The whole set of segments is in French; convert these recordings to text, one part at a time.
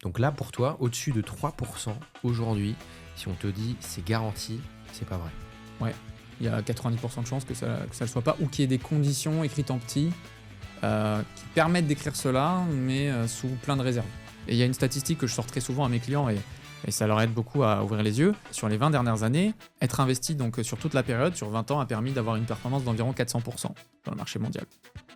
Donc là, pour toi, au-dessus de 3% aujourd'hui, si on te dit c'est garanti, c'est pas vrai. Ouais, il y a 90% de chances que ça le soit pas, ou qu'il y ait des conditions écrites en petit qui permettent d'écrire cela, mais sous plein de réserves. Et il y a une statistique que je sors très souvent à mes clients et ça leur aide beaucoup à ouvrir les yeux. Sur les 20 dernières années, être investi donc sur toute la période, sur 20 ans, a permis d'avoir une performance d'environ 400% dans le marché mondial.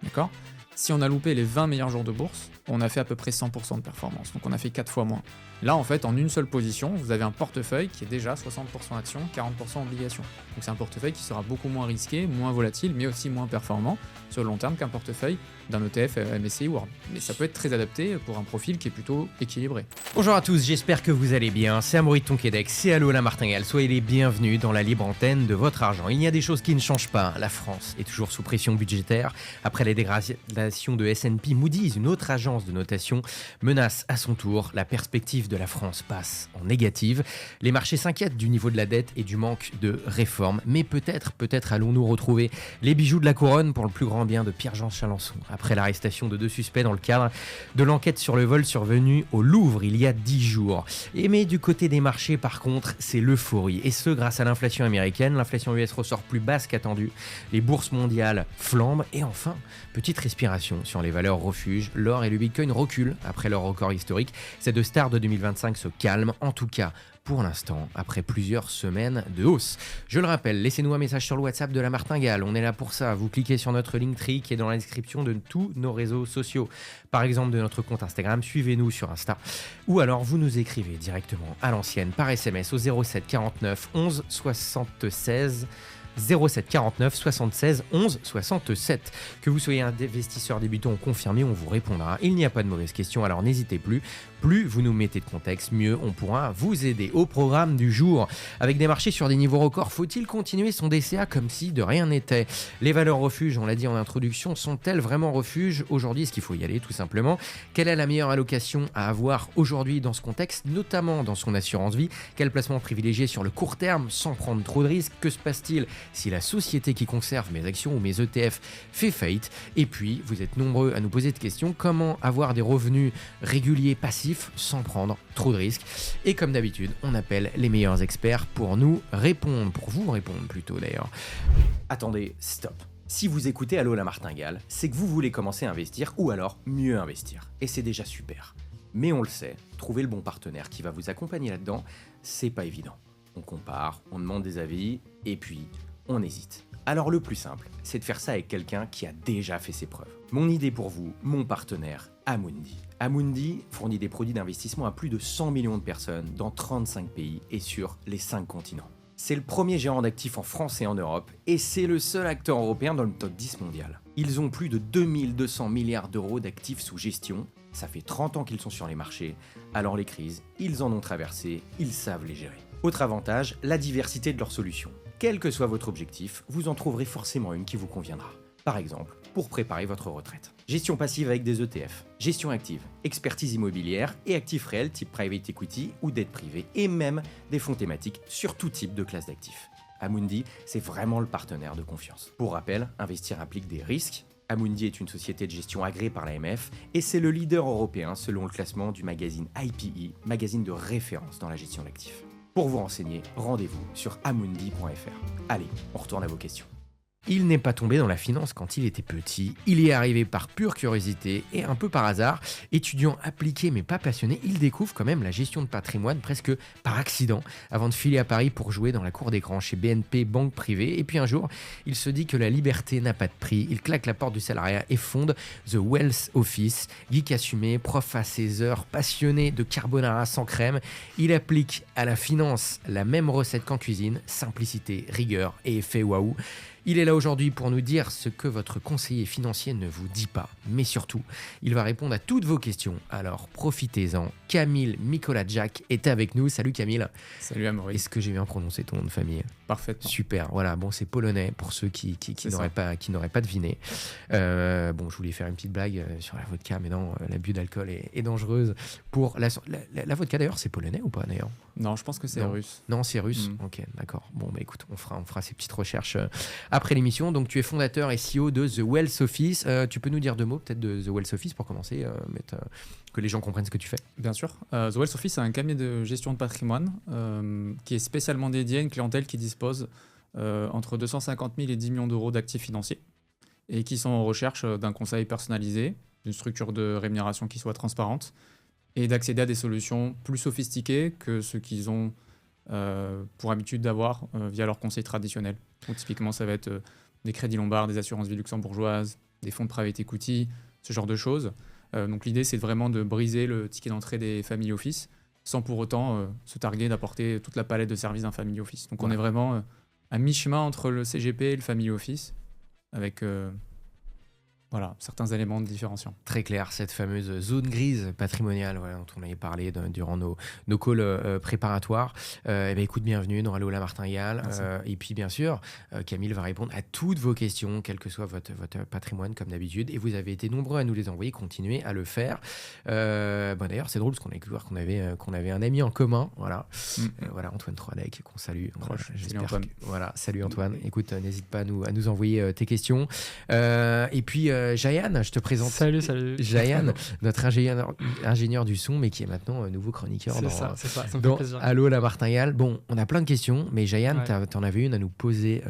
D'accord ? Si on a loupé les 20 meilleurs jours de bourse, on a fait à peu près 100% de performance. Donc on a fait 4 fois moins. Là, en fait, en une seule position, vous avez un portefeuille qui est déjà 60% actions, 40% obligations. Donc c'est un portefeuille qui sera beaucoup moins risqué, moins volatile, mais aussi moins performant sur le long terme qu'un portefeuille d'un ETF MSCI World. Mais ça peut être très adapté pour un profil qui est plutôt équilibré. Bonjour à tous, j'espère que vous allez bien. C'est Amaury de Tonquédec, c'est Allo la Martingale. Soyez les bienvenus dans la libre antenne de votre argent. Il y a des choses qui ne changent pas. La France est toujours sous pression budgétaire. Après les dégradations de S&P, Moody's, une autre agence de notation, menace à son tour. La perspective de la France passe en négative. Les marchés s'inquiètent du niveau de la dette et du manque de réformes. Mais peut-être allons-nous retrouver les bijoux de la couronne pour le plus grand bien de Pierre-Jean Chalençon. Après l'arrestation de 2 suspects dans le cadre de l'enquête sur le vol survenu au Louvre il y a 10 jours. Mais du côté des marchés, par contre, c'est l'euphorie. Et ce, grâce à l'inflation américaine. L'inflation US ressort plus basse qu'attendue. Les bourses mondiales flambent. Et enfin, petite respiration sur les valeurs refuges. L'or et le Bitcoin reculent après leur record historique. Ces deux stars de 2025 se calment. En tout cas, pour l'instant, après plusieurs semaines de hausse. Je le rappelle, laissez-nous un message sur le WhatsApp de la Martingale. On est là pour ça. Vous cliquez sur notre Linktree qui est dans la description de tous nos réseaux sociaux. Par exemple, de notre compte Instagram, suivez-nous sur Insta. Ou alors, vous nous écrivez directement à l'ancienne par SMS au 07 49 11 76 07 49 76 11 67. Que vous soyez un investisseur débutant ou confirmé, on vous répondra. Il n'y a pas de mauvaises questions, alors n'hésitez plus. Plus vous nous mettez de contexte, mieux on pourra vous aider. Au programme du jour, avec des marchés sur des niveaux records, faut-il continuer son DCA comme si de rien n'était ? Les valeurs refuges, on l'a dit en introduction, sont-elles vraiment refuges aujourd'hui ? Est-ce qu'il faut y aller tout simplement ? Quelle est la meilleure allocation à avoir aujourd'hui dans ce contexte, notamment dans son assurance vie ? Quel placement privilégié sur le court terme sans prendre trop de risques ? Que se passe-t-il si la société qui conserve mes actions ou mes ETF fait faillite? Et puis, vous êtes nombreux à nous poser de questions, comment avoir des revenus réguliers passifs sans prendre trop de risques? Et comme d'habitude, on appelle les meilleurs experts pour nous répondre, pour vous répondre plutôt d'ailleurs. Attendez, stop. Si vous écoutez Allo la Martingale, c'est que vous voulez commencer à investir ou alors mieux investir. Et c'est déjà super. Mais on le sait, trouver le bon partenaire qui va vous accompagner là-dedans, c'est pas évident. On compare, on demande des avis, et puis on hésite. Alors le plus simple, c'est de faire ça avec quelqu'un qui a déjà fait ses preuves. Mon idée pour vous, mon partenaire, Amundi. Amundi fournit des produits d'investissement à plus de 100 millions de personnes dans 35 pays et sur les 5 continents. C'est le premier gérant d'actifs en France et en Europe, et c'est le seul acteur européen dans le top 10 mondial. Ils ont plus de 2200 milliards d'euros d'actifs sous gestion. Ça fait 30 ans qu'ils sont sur les marchés, alors les crises, ils en ont traversé, ils savent les gérer. Autre avantage, la diversité de leurs solutions. Quel que soit votre objectif, vous en trouverez forcément une qui vous conviendra. Par exemple, pour préparer votre retraite. Gestion passive avec des ETF, gestion active, expertise immobilière et actifs réels type private equity ou dette privée et même des fonds thématiques sur tout type de classe d'actifs. Amundi, c'est vraiment le partenaire de confiance. Pour rappel, investir implique des risques. Amundi est une société de gestion agréée par l'AMF et c'est le leader européen selon le classement du magazine IPE, magazine de référence dans la gestion d'actifs. Pour vous renseigner, rendez-vous sur amundi.fr. Allez, on retourne à vos questions. Il n'est pas tombé dans la finance quand il était petit, il y est arrivé par pure curiosité et un peu par hasard. Étudiant appliqué mais pas passionné, il découvre quand même la gestion de patrimoine presque par accident avant de filer à Paris pour jouer dans la cour d'écran chez BNP Banque Privée. Et puis un jour, il se dit que la liberté n'a pas de prix, il claque la porte du salariat et fonde The Wealth Office. Geek assumé, prof à ses heures, passionné de carbonara sans crème, il applique à la finance la même recette qu'en cuisine, simplicité, rigueur et effet waouh. Il est là aujourd'hui pour nous dire ce que votre conseiller financier ne vous dit pas. Mais surtout, il va répondre à toutes vos questions. Alors profitez-en. Camille Mikolajczak est avec nous. Salut Camille. Salut Amaury. Est-ce que j'ai bien prononcé ton nom de famille ? Parfaitement. Super. Voilà, bon, c'est polonais pour ceux qui n'auraient pas deviné. Bon, je voulais faire une petite blague sur la vodka, mais non, l'abus d'alcool est dangereuse. Pour la vodka d'ailleurs, c'est polonais ou pas d'ailleurs ? Non, je pense que c'est russe. Non, c'est russe. Ok, d'accord. Bon, bah écoute, on fera ces petites recherches après l'émission. Donc, tu es fondateur et CEO de The Wealth Office. Tu peux nous dire 2 mots peut-être de The Wealth Office pour commencer, que les gens comprennent ce que tu fais? Bien sûr. The Wealth Office, c'est un cabinet de gestion de patrimoine qui est spécialement dédié à une clientèle qui dispose entre 250 000 et 10 millions d'euros d'actifs financiers et qui sont en recherche d'un conseil personnalisé, d'une structure de rémunération qui soit transparente et d'accéder à des solutions plus sophistiquées que ce qu'ils ont pour habitude d'avoir via leur conseil traditionnel. Donc, typiquement, ça va être des crédits lombards, des assurances vie luxembourgeoises, des fonds de private equity, ce genre de choses. Donc l'idée, c'est vraiment de briser le ticket d'entrée des family office sans pour autant se targuer d'apporter toute la palette de services d'un family office. Donc on est vraiment à mi-chemin entre le CGP et le family office avec certains éléments différenciants. Très clair, cette fameuse zone grise patrimoniale dont on avait parlé durant nos calls préparatoires. Écoute, bienvenue dans Allo la Martingale. Et puis bien sûr, Camille va répondre à toutes vos questions, quel que soit votre patrimoine comme d'habitude. Et vous avez été nombreux à nous les envoyer, continuez à le faire. D'ailleurs, c'est drôle parce qu'on a découvert qu'on avait un ami en commun. Voilà, Antoine Troidec, qu'on salue. Salut Antoine. Salut Antoine. Écoute, n'hésite pas à nous envoyer tes questions. Et puis Jayan, je te présente. Salut. Jayan, notre ingénieur du son, mais qui est maintenant nouveau chroniqueur ça me fait dans plaisir. Allo la Martingale. Bon, on a plein de questions, mais Jayan, t'en avais une à nous poser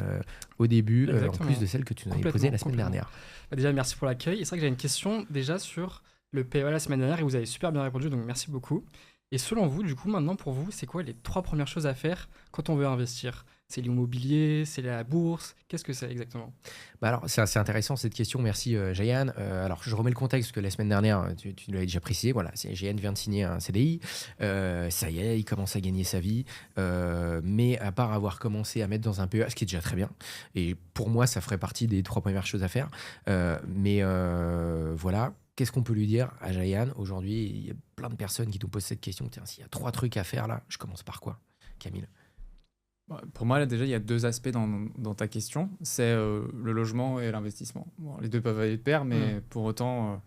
au début, en plus de celle que tu nous avais posée la semaine dernière. Déjà, merci pour l'accueil. Et c'est vrai que j'ai une question déjà sur le PEA la semaine dernière et vous avez super bien répondu, donc merci beaucoup. Et selon vous, du coup, maintenant pour vous, c'est quoi les 3 premières choses à faire quand on veut investir ? C'est l'immobilier, c'est la bourse, qu'est-ce que c'est exactement ? Alors, c'est assez intéressant cette question, merci Jayan. Alors, je remets le contexte, parce que la semaine dernière, tu l'avais déjà précisé, voilà, Jayan vient de signer un CDI, ça y est, il commence à gagner sa vie, mais à part avoir commencé à mettre dans un PEA, ce qui est déjà très bien, et pour moi, ça ferait partie des 3 premières choses à faire, mais voilà. Qu'est-ce qu'on peut lui dire à Jayan ? Aujourd'hui, il y a plein de personnes qui nous posent cette question. Tiens, s'il y a 3 trucs à faire là, je commence par quoi, Camille ? Pour moi, là, déjà, il y a 2 aspects dans ta question. C'est le logement et l'investissement. Bon, les 2 peuvent aller de pair, mais pour autant,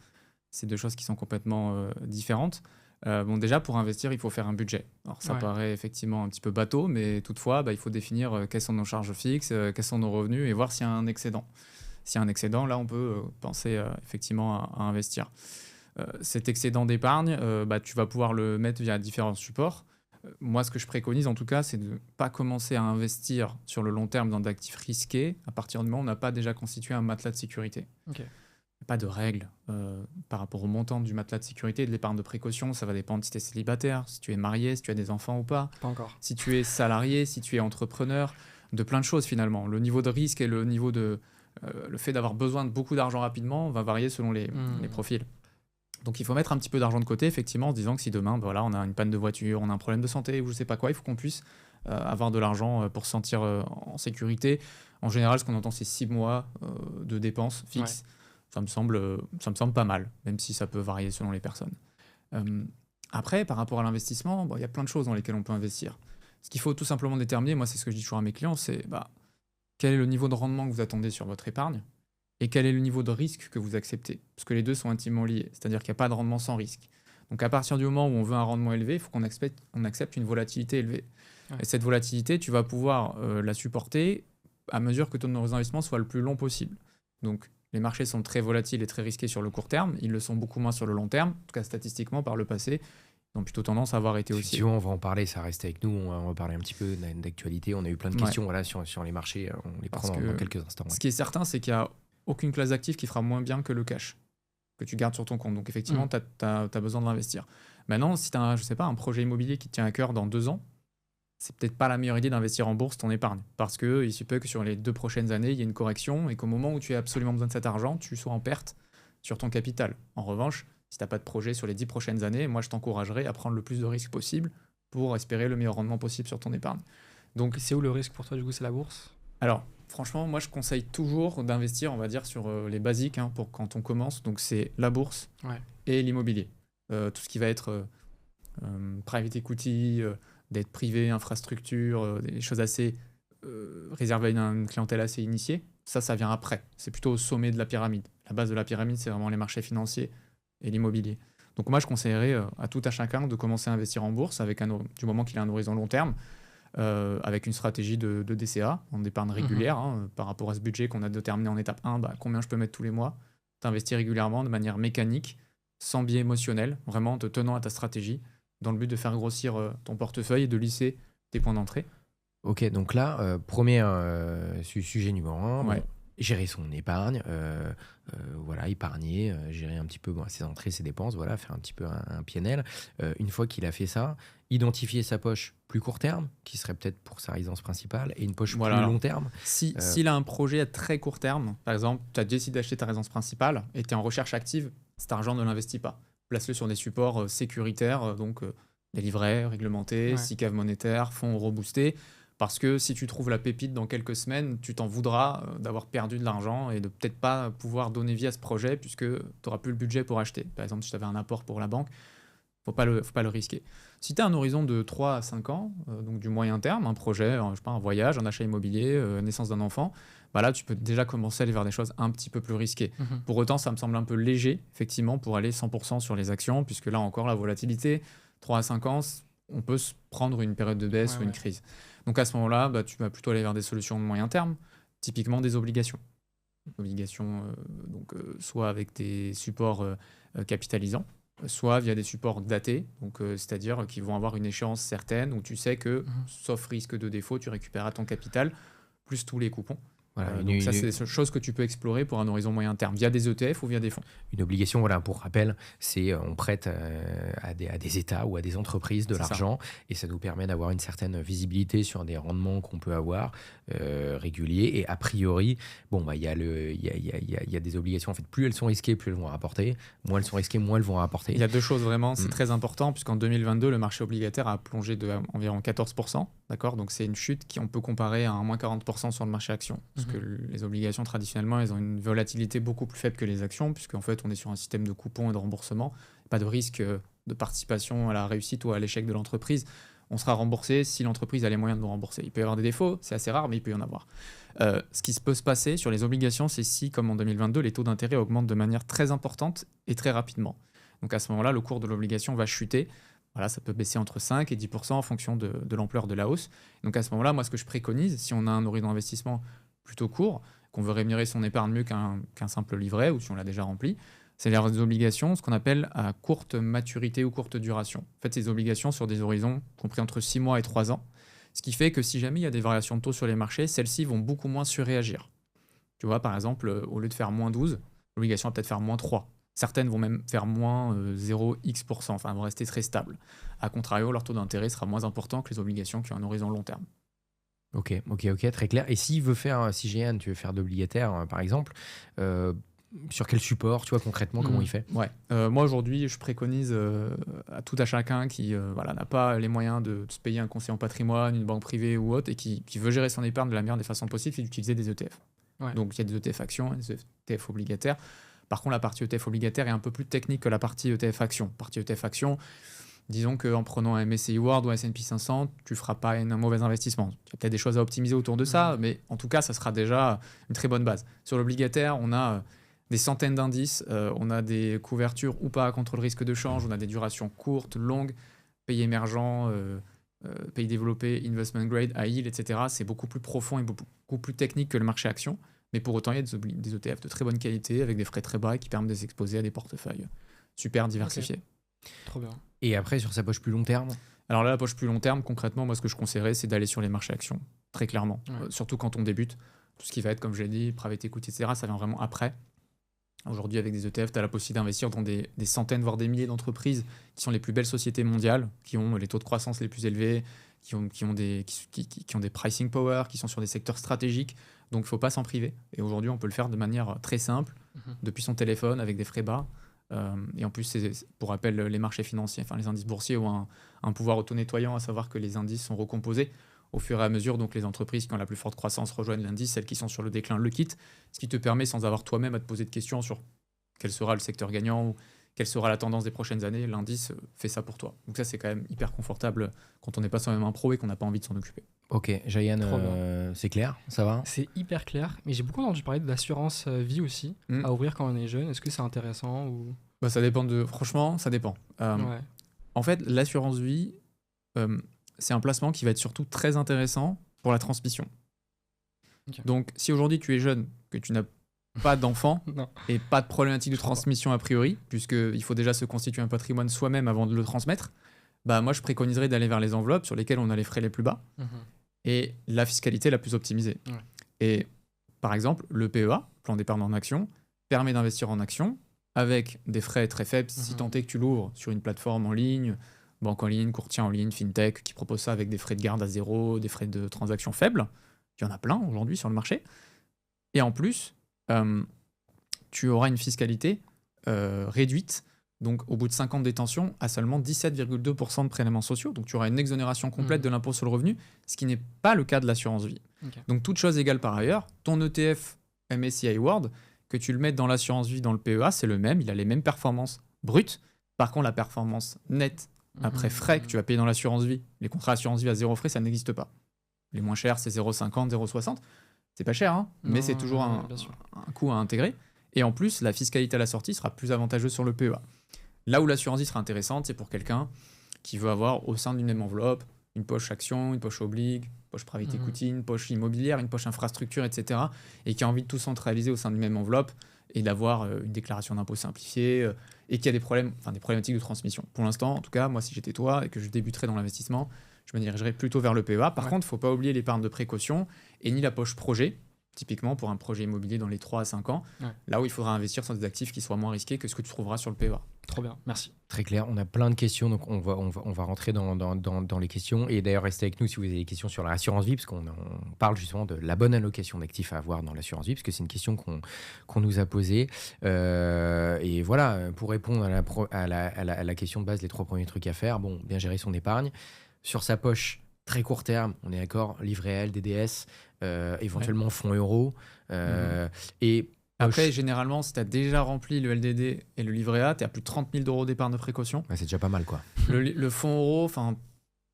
c'est 2 choses qui sont complètement différentes. Déjà, pour investir, il faut faire un budget. Alors, ça paraît effectivement un petit peu bateau, mais toutefois, il faut définir quelles sont nos charges fixes, quels sont nos revenus et voir s'il y a un excédent. S'il y a un excédent, là, on peut penser effectivement à investir. Cet excédent d'épargne, tu vas pouvoir le mettre via différents supports. Moi, ce que je préconise, en tout cas, c'est de ne pas commencer à investir sur le long terme dans d'actifs risqués à partir du moment où on n'a pas déjà constitué un matelas de sécurité. Okay. Pas de règles par rapport au montant du matelas de sécurité et de l'épargne de précaution. Ça va dépendre si tu es célibataire, si tu es marié, si tu as des enfants ou pas. Pas encore. Si tu es salarié, si tu es entrepreneur, de plein de choses finalement. Le niveau de risque et le niveau de... le fait d'avoir besoin de beaucoup d'argent rapidement va varier selon les profils. Donc il faut mettre un petit peu d'argent de côté, effectivement, en se disant que si demain, on a une panne de voiture, on a un problème de santé ou je sais pas quoi, il faut qu'on puisse avoir de l'argent pour se sentir en sécurité. En général, ce qu'on entend, c'est 6 mois de dépenses fixes. Ça me semble pas mal, même si ça peut varier selon les personnes. Après, par rapport à l'investissement, il y a plein de choses dans lesquelles on peut investir. Ce qu'il faut tout simplement déterminer, moi c'est ce que je dis toujours à mes clients, c'est quel est le niveau de rendement que vous attendez sur votre épargne et quel est le niveau de risque que vous acceptez. Parce que les 2 sont intimement liés, c'est-à-dire qu'il n'y a pas de rendement sans risque. Donc à partir du moment où on veut un rendement élevé, il faut qu'on accepte une volatilité élevée. Et cette volatilité, tu vas pouvoir la supporter à mesure que ton investissement soit le plus long possible. Donc les marchés sont très volatiles et très risqués sur le court terme, ils le sont beaucoup moins sur le long terme, en tout cas statistiquement par le passé. Ils ont plutôt tendance à avoir été aussi. Si on va en parler, ça reste avec nous. On va parler un petit peu d'actualité. On a eu plein de questions sur les marchés. On les prend dans quelques instants. Ce qui est certain, c'est qu'il n'y a aucune classe d'actifs qui fera moins bien que le cash que tu gardes sur ton compte. Donc effectivement, tu as besoin de l'investir. Maintenant, si tu as un projet immobilier qui te tient à cœur dans 2 ans, c'est peut-être pas la meilleure idée d'investir en bourse ton épargne. Parce qu'il se peut que sur les 2 prochaines années, il y ait une correction et qu'au moment où tu as absolument besoin de cet argent, tu sois en perte sur ton capital. En revanche, si tu n'as pas de projet sur les 10 prochaines années, moi je t'encouragerais à prendre le plus de risques possible pour espérer le meilleur rendement possible sur ton épargne. Donc, c'est où le risque pour toi, du coup, c'est la bourse ? Alors, franchement, moi je conseille toujours d'investir, on va dire, sur les basiques pour quand on commence. Donc c'est la bourse et l'immobilier. Tout ce qui va être private equity, dette privée, infrastructure, des choses assez réservées à une clientèle assez initiée. Ça vient après. C'est plutôt au sommet de la pyramide. La base de la pyramide, c'est vraiment les marchés financiers et l'immobilier. Donc moi, je conseillerais à tout à chacun de commencer à investir en bourse du moment qu'il a un horizon long terme. avec une stratégie de DCA, en épargne régulière, par rapport à ce budget qu'on a déterminé en étape 1, combien je peux mettre tous les mois. T'investis régulièrement de manière mécanique, sans biais émotionnel, vraiment en te tenant à ta stratégie, dans le but de faire grossir ton portefeuille et de lisser tes points d'entrée. Ok, donc là, premier sujet numéro 1, Ouais. gérer son épargne, voilà, épargner, gérer un petit peu ses entrées, ses dépenses, voilà, faire un petit peu un PNL. Une fois qu'il a fait ça, identifier sa poche plus court terme, qui serait peut-être pour sa résidence principale, et une poche Voilà. plus long terme. S'il a un projet à très court terme, par exemple, tu as décidé d'acheter ta résidence principale et tu es en recherche active, cet argent ne l'investit pas. Place-le sur des supports sécuritaires, donc des livrets réglementés, Ouais. SICAV monétaire, fonds reboostés. Parce que si tu trouves la pépite dans quelques semaines, tu t'en voudras d'avoir perdu de l'argent et de peut-être pas pouvoir donner vie à ce projet puisque tu n'auras plus le budget pour acheter. Par exemple, si tu avais un apport pour la banque, faut pas le risquer. Si tu as un horizon de 3 à 5 ans, donc du moyen terme, un projet, je sais pas, un voyage, un achat immobilier, naissance d'un enfant, là, tu peux déjà commencer à aller vers des choses un petit peu plus risquées. Mhm. Pour autant, ça me semble un peu léger, effectivement, pour aller 100% sur les actions, puisque là encore, la volatilité, 3 à 5 ans, on peut se prendre une période de baisse ou une crise. Donc à ce moment-là, tu vas plutôt aller vers des solutions de moyen terme, typiquement des obligations. Obligations, soit avec des supports capitalisants, soit via des supports datés, c'est-à-dire qui vont avoir une échéance certaine où tu sais que, sauf risque de défaut, tu récupéreras ton capital plus tous les coupons. Voilà, Donc ça, c'est des choses que tu peux explorer pour un horizon moyen terme, via des ETF ou via des fonds. Une obligation, voilà, pour rappel, c'est on prête à des États ou à des entreprises de C'est l'argent et ça nous permet d'avoir une certaine visibilité sur des rendements qu'on peut avoir réguliers. Et a priori, il y a des obligations. En fait, plus elles sont risquées, plus elles vont rapporter. Moins elles sont risquées, moins elles vont rapporter. Il y a deux choses vraiment, c'est très important, puisqu'en 2022, le marché obligataire a plongé de environ 14%. D'accord, donc c'est une chute qu'on peut comparer à un moins 40% sur le marché action. Parce que les obligations, traditionnellement, elles ont une volatilité beaucoup plus faible que les actions, puisqu'en fait, on est sur un système de coupons et de remboursement. Pas de risque de participation à la réussite ou à l'échec de l'entreprise. On sera remboursé si l'entreprise a les moyens de nous rembourser. Il peut y avoir des défauts, c'est assez rare, mais il peut y en avoir. Ce qui peut se passer sur les obligations, c'est si, comme en 2022, les taux d'intérêt augmentent de manière très importante et très rapidement. Donc à ce moment-là, le cours de l'obligation va chuter. Voilà, ça peut baisser entre 5 et 10% en fonction de l'ampleur de la hausse. Donc à ce moment-là, moi, ce que je préconise, si on a un horizon d'investissement plutôt court, qu'on veut rémunérer son épargne mieux qu'un simple livret, ou si on l'a déjà rempli, c'est les obligations, ce qu'on appelle à courte maturité ou courte duration. En fait, ces obligations sur des horizons compris entre 6 mois et 3 ans, ce qui fait que si jamais il y a des variations de taux sur les marchés, celles-ci vont beaucoup moins surréagir. Tu vois, par exemple, au lieu de faire moins 12, l'obligation va peut-être faire moins 3. Certaines vont même faire moins 0x%, enfin, elles vont rester très stables. A contrario, leur taux d'intérêt sera moins important que les obligations qui ont un horizon long terme. Ok, très clair. Et si Jeanne, tu veux faire d'obligataire, par exemple, sur quel support, tu vois, concrètement, comment il fait? Ouais. Moi, aujourd'hui, je préconise à tout à chacun qui n'a pas les moyens de se payer un conseiller en patrimoine, une banque privée ou autre, et qui veut gérer son épargne de la meilleure des façons possibles, c'est d'utiliser des ETF. Ouais. Donc, il y a des ETF actions et des ETF obligataires. Par contre, la partie ETF obligataire est un peu plus technique que la partie ETF action. Partie ETF action, disons qu'en prenant un MSCI World ou un S&P 500, tu ne feras pas un mauvais investissement. Il y a peut-être des choses à optimiser autour de ça, mais en tout cas, ça sera déjà une très bonne base. Sur l'obligataire, on a des centaines d'indices, on a des couvertures ou pas contre le risque de change, on a des durations courtes, longues, pays émergents, pays développés, investment grade, high yield, etc. C'est beaucoup plus profond et beaucoup plus technique que le marché action. Mais pour autant, il y a des ETF de très bonne qualité avec des frais très bas qui permettent de s'exposer à des portefeuilles super diversifiés. Okay. Trop bien. Et après, sur sa poche plus long terme? Alors là, la poche plus long terme, concrètement, moi, ce que je conseillerais, c'est d'aller sur les marchés actions, très clairement. Ouais. Surtout quand on débute. Tout ce qui va être, comme je l'ai dit, private equity, etc., ça vient vraiment après. Aujourd'hui, avec des ETF, tu as la possibilité d'investir dans des centaines, voire des milliers d'entreprises qui sont les plus belles sociétés mondiales, qui ont les taux de croissance les plus élevés, qui ont des pricing power, qui sont sur des secteurs stratégiques. Donc, il ne faut pas s'en priver. Et aujourd'hui, on peut le faire de manière très simple, depuis son téléphone, avec des frais bas. Et en plus, pour rappel, les marchés financiers, enfin les indices boursiers ont un pouvoir auto-nettoyant, à savoir que les indices sont recomposés au fur et à mesure. Donc, les entreprises qui ont la plus forte croissance rejoignent l'indice, celles qui sont sur le déclin le quittent, ce qui te permet, sans avoir toi-même à te poser de questions sur quel sera le secteur gagnant ou quelle sera la tendance des prochaines années, l'indice fait ça pour toi. Donc ça, c'est quand même hyper confortable quand on n'est pas soi-même un pro et qu'on n'a pas envie de s'en occuper. Ok, Jayan, c'est clair, ça va? C'est hyper clair, mais j'ai beaucoup entendu parler de l'assurance vie aussi, à ouvrir quand on est jeune. Est-ce que c'est intéressant ou... Ça dépend franchement, ça dépend. Ouais. En fait, l'assurance vie, c'est un placement qui va être surtout très intéressant pour la transmission. Ok. Donc, si aujourd'hui tu es jeune, que tu n'as pas d'enfant Non. et pas de problématique de Je crois pas. transmission a priori, puisqu'il faut déjà se constituer un patrimoine soi-même avant de le transmettre, bah moi je préconiserais d'aller vers les enveloppes sur lesquelles on a les frais les plus bas Mhm. et la fiscalité la plus optimisée. Ouais. Et par exemple, le PEA, plan d'épargne en action, permet d'investir en action avec des frais très faibles si Mhm. tant est que tu l'ouvres sur une plateforme en ligne, banque en ligne, courtier en ligne, fintech, qui propose ça avec des frais de garde à zéro, des frais de transaction faibles. Il y en a plein aujourd'hui sur le marché. Et en plus, tu auras une fiscalité réduite, donc au bout de 5 ans de détention, à seulement 17,2% de prélèvements sociaux. Donc tu auras une exonération complète Mhm. de l'impôt sur le revenu, ce qui n'est pas le cas de l'assurance vie. Ok. Donc toute chose égale par ailleurs, ton ETF MSCI World, que tu le mettes dans l'assurance vie, dans le PEA, c'est le même, il a les mêmes performances brutes. Par contre, la performance nette, après Mhm. frais que tu vas payer dans l'assurance vie, les contrats assurance vie à zéro frais, ça n'existe pas. Les moins chers, c'est 0,50, 0,60. C'est pas cher, hein, mais Non, c'est toujours bien sûr. un coût à intégrer. Et en plus, la fiscalité à la sortie sera plus avantageuse sur le PEA. Là où l'assurance vie sera intéressante, c'est pour quelqu'un qui veut avoir au sein d'une même enveloppe une poche action, une poche oblique, une poche private Mhm. equity, une poche immobilière, une poche infrastructure, etc. Et qui a envie de tout centraliser au sein d'une même enveloppe et d'avoir une déclaration d'impôt simplifiée et qui a des problématiques de transmission. Pour l'instant, en tout cas, moi, si j'étais toi et que je débuterais dans l'investissement, je me dirigerais plutôt vers le PEA. Par Ouais. contre, il ne faut pas oublier l'épargne de précaution et ni la poche projet, typiquement pour un projet immobilier dans les 3 à 5 ans, Ouais. là où il faudra investir sur des actifs qui soient moins risqués que ce que tu trouveras sur le PEA. Trop bien, merci. Très clair, on a plein de questions, donc on va rentrer dans les questions. Et d'ailleurs, restez avec nous si vous avez des questions sur l'assurance vie, parce qu'on parle justement de la bonne allocation d'actifs à avoir dans l'assurance vie, parce que c'est une question qu'on nous a posée. Et voilà, pour répondre à la question de base, les 3 premiers trucs à faire, bon, bien gérer son épargne. Sur sa poche, très court terme, on est d'accord, livret L, DDS, éventuellement fonds euros. Et Après, généralement, si tu as déjà rempli le LDD et le livret A, tu es à plus de 30 000 € d'épargne de précaution. ouais, c'est déjà pas mal, quoi. Le fonds euro, enfin,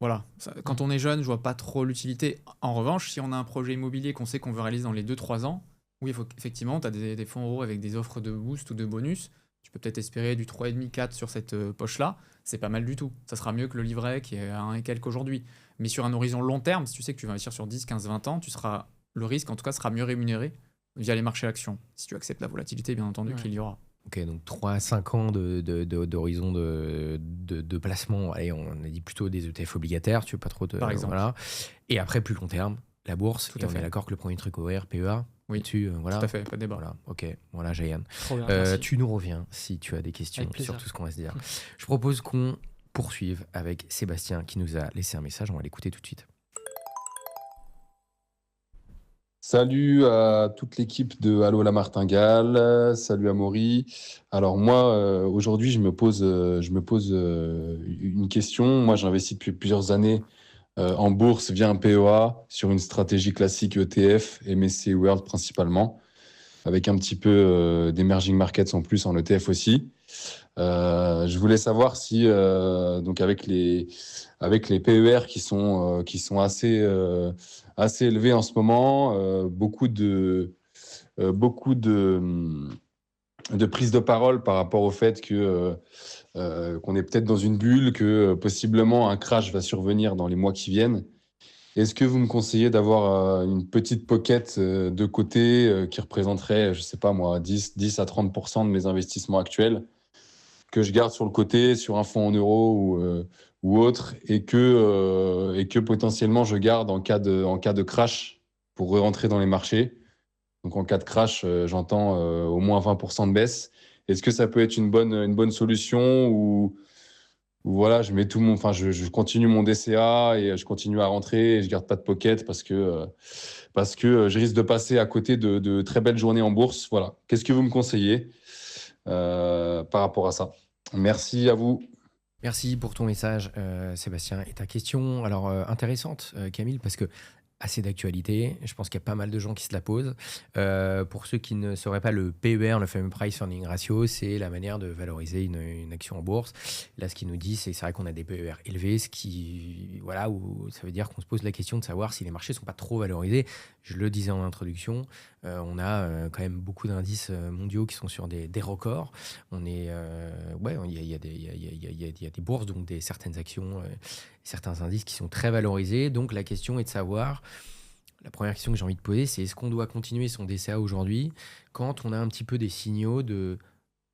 voilà. Quand on est jeune, je vois pas trop l'utilité. En revanche, si on a un projet immobilier qu'on sait qu'on veut réaliser dans les 2-3 ans, oui, effectivement, tu as des fonds euros avec des offres de boost ou de bonus. Tu peux peut-être espérer du 3,5-4 sur cette poche-là. C'est pas mal du tout. Ça sera mieux que le livret qui est à 1 et quelques aujourd'hui. Mais sur un horizon long terme, si tu sais que tu vas investir sur 10, 15, 20 ans, le risque, en tout cas, sera mieux rémunéré via les marchés actions. Si tu acceptes la volatilité, bien entendu, Ouais. qu'il y aura. Ok, donc 3 à 5 ans d'horizon de placement. Allez, on a dit plutôt des ETF obligataires, tu veux pas trop Par exemple. Voilà. Et après, plus long terme, la bourse. Tout Et à on fait. est d'accord que le premier truc OR, PEA, Oui. dessus, voilà. Tout à fait, pas de débat. Voilà, ok. Voilà, Jayan. Trop bien, merci. Tu nous reviens si tu as des questions Avec plaisir. sur tout ce qu'on va se dire. Je propose qu'on poursuive avec Sébastien qui nous a laissé un message. On va l'écouter tout de suite. Salut à toute l'équipe de Allô la Martingale, salut à Maury. Alors moi, aujourd'hui, je me pose une question. Moi, j'investis depuis plusieurs années en bourse via un PEA sur une stratégie classique ETF, MSCI World principalement, avec un petit peu d'emerging markets en plus en ETF aussi. Je voulais savoir si, donc avec les PER qui sont assez élevés en ce moment, beaucoup de prise de parole par rapport au fait qu'on est peut-être dans une bulle, que possiblement un crash va survenir dans les mois qui viennent. Est-ce que vous me conseillez d'avoir une petite pocket de côté qui représenterait, je sais pas moi, 10 à 30% de mes investissements actuels, que je garde sur le côté, sur un fonds en euros ou autre, et que potentiellement je garde en cas de crash pour rentrer dans les marchés. Donc en cas de crash, j'entends au moins 20% de baisse. Est-ce que ça peut être une bonne solution ou voilà, je mets je continue mon DCA et je continue à rentrer et je garde pas de pocket parce que je risque de passer à côté de très belles journées en bourse. Voilà. Qu'est-ce que vous me conseillez par rapport à ça? Merci à vous. Merci pour ton message, Sébastien. Et ta question, alors intéressante, Camille, parce que assez d'actualité. Je pense qu'il y a pas mal de gens qui se la posent. Pour ceux qui ne sauraient pas, le PER, le fameux Price Earning Ratio, c'est la manière de valoriser une action en bourse. Là, ce qu'il nous dit, c'est vrai qu'on a des PER élevés, voilà, où ça veut dire qu'on se pose la question de savoir si les marchés ne sont pas trop valorisés. Je le disais en introduction, on a quand même beaucoup d'indices mondiaux qui sont sur des records. Il y a des bourses, donc certaines actions, certains indices qui sont très valorisés. Donc la question est de savoir, la première question que j'ai envie de poser, c'est est-ce qu'on doit continuer son DCA aujourd'hui quand on a un petit peu des signaux de,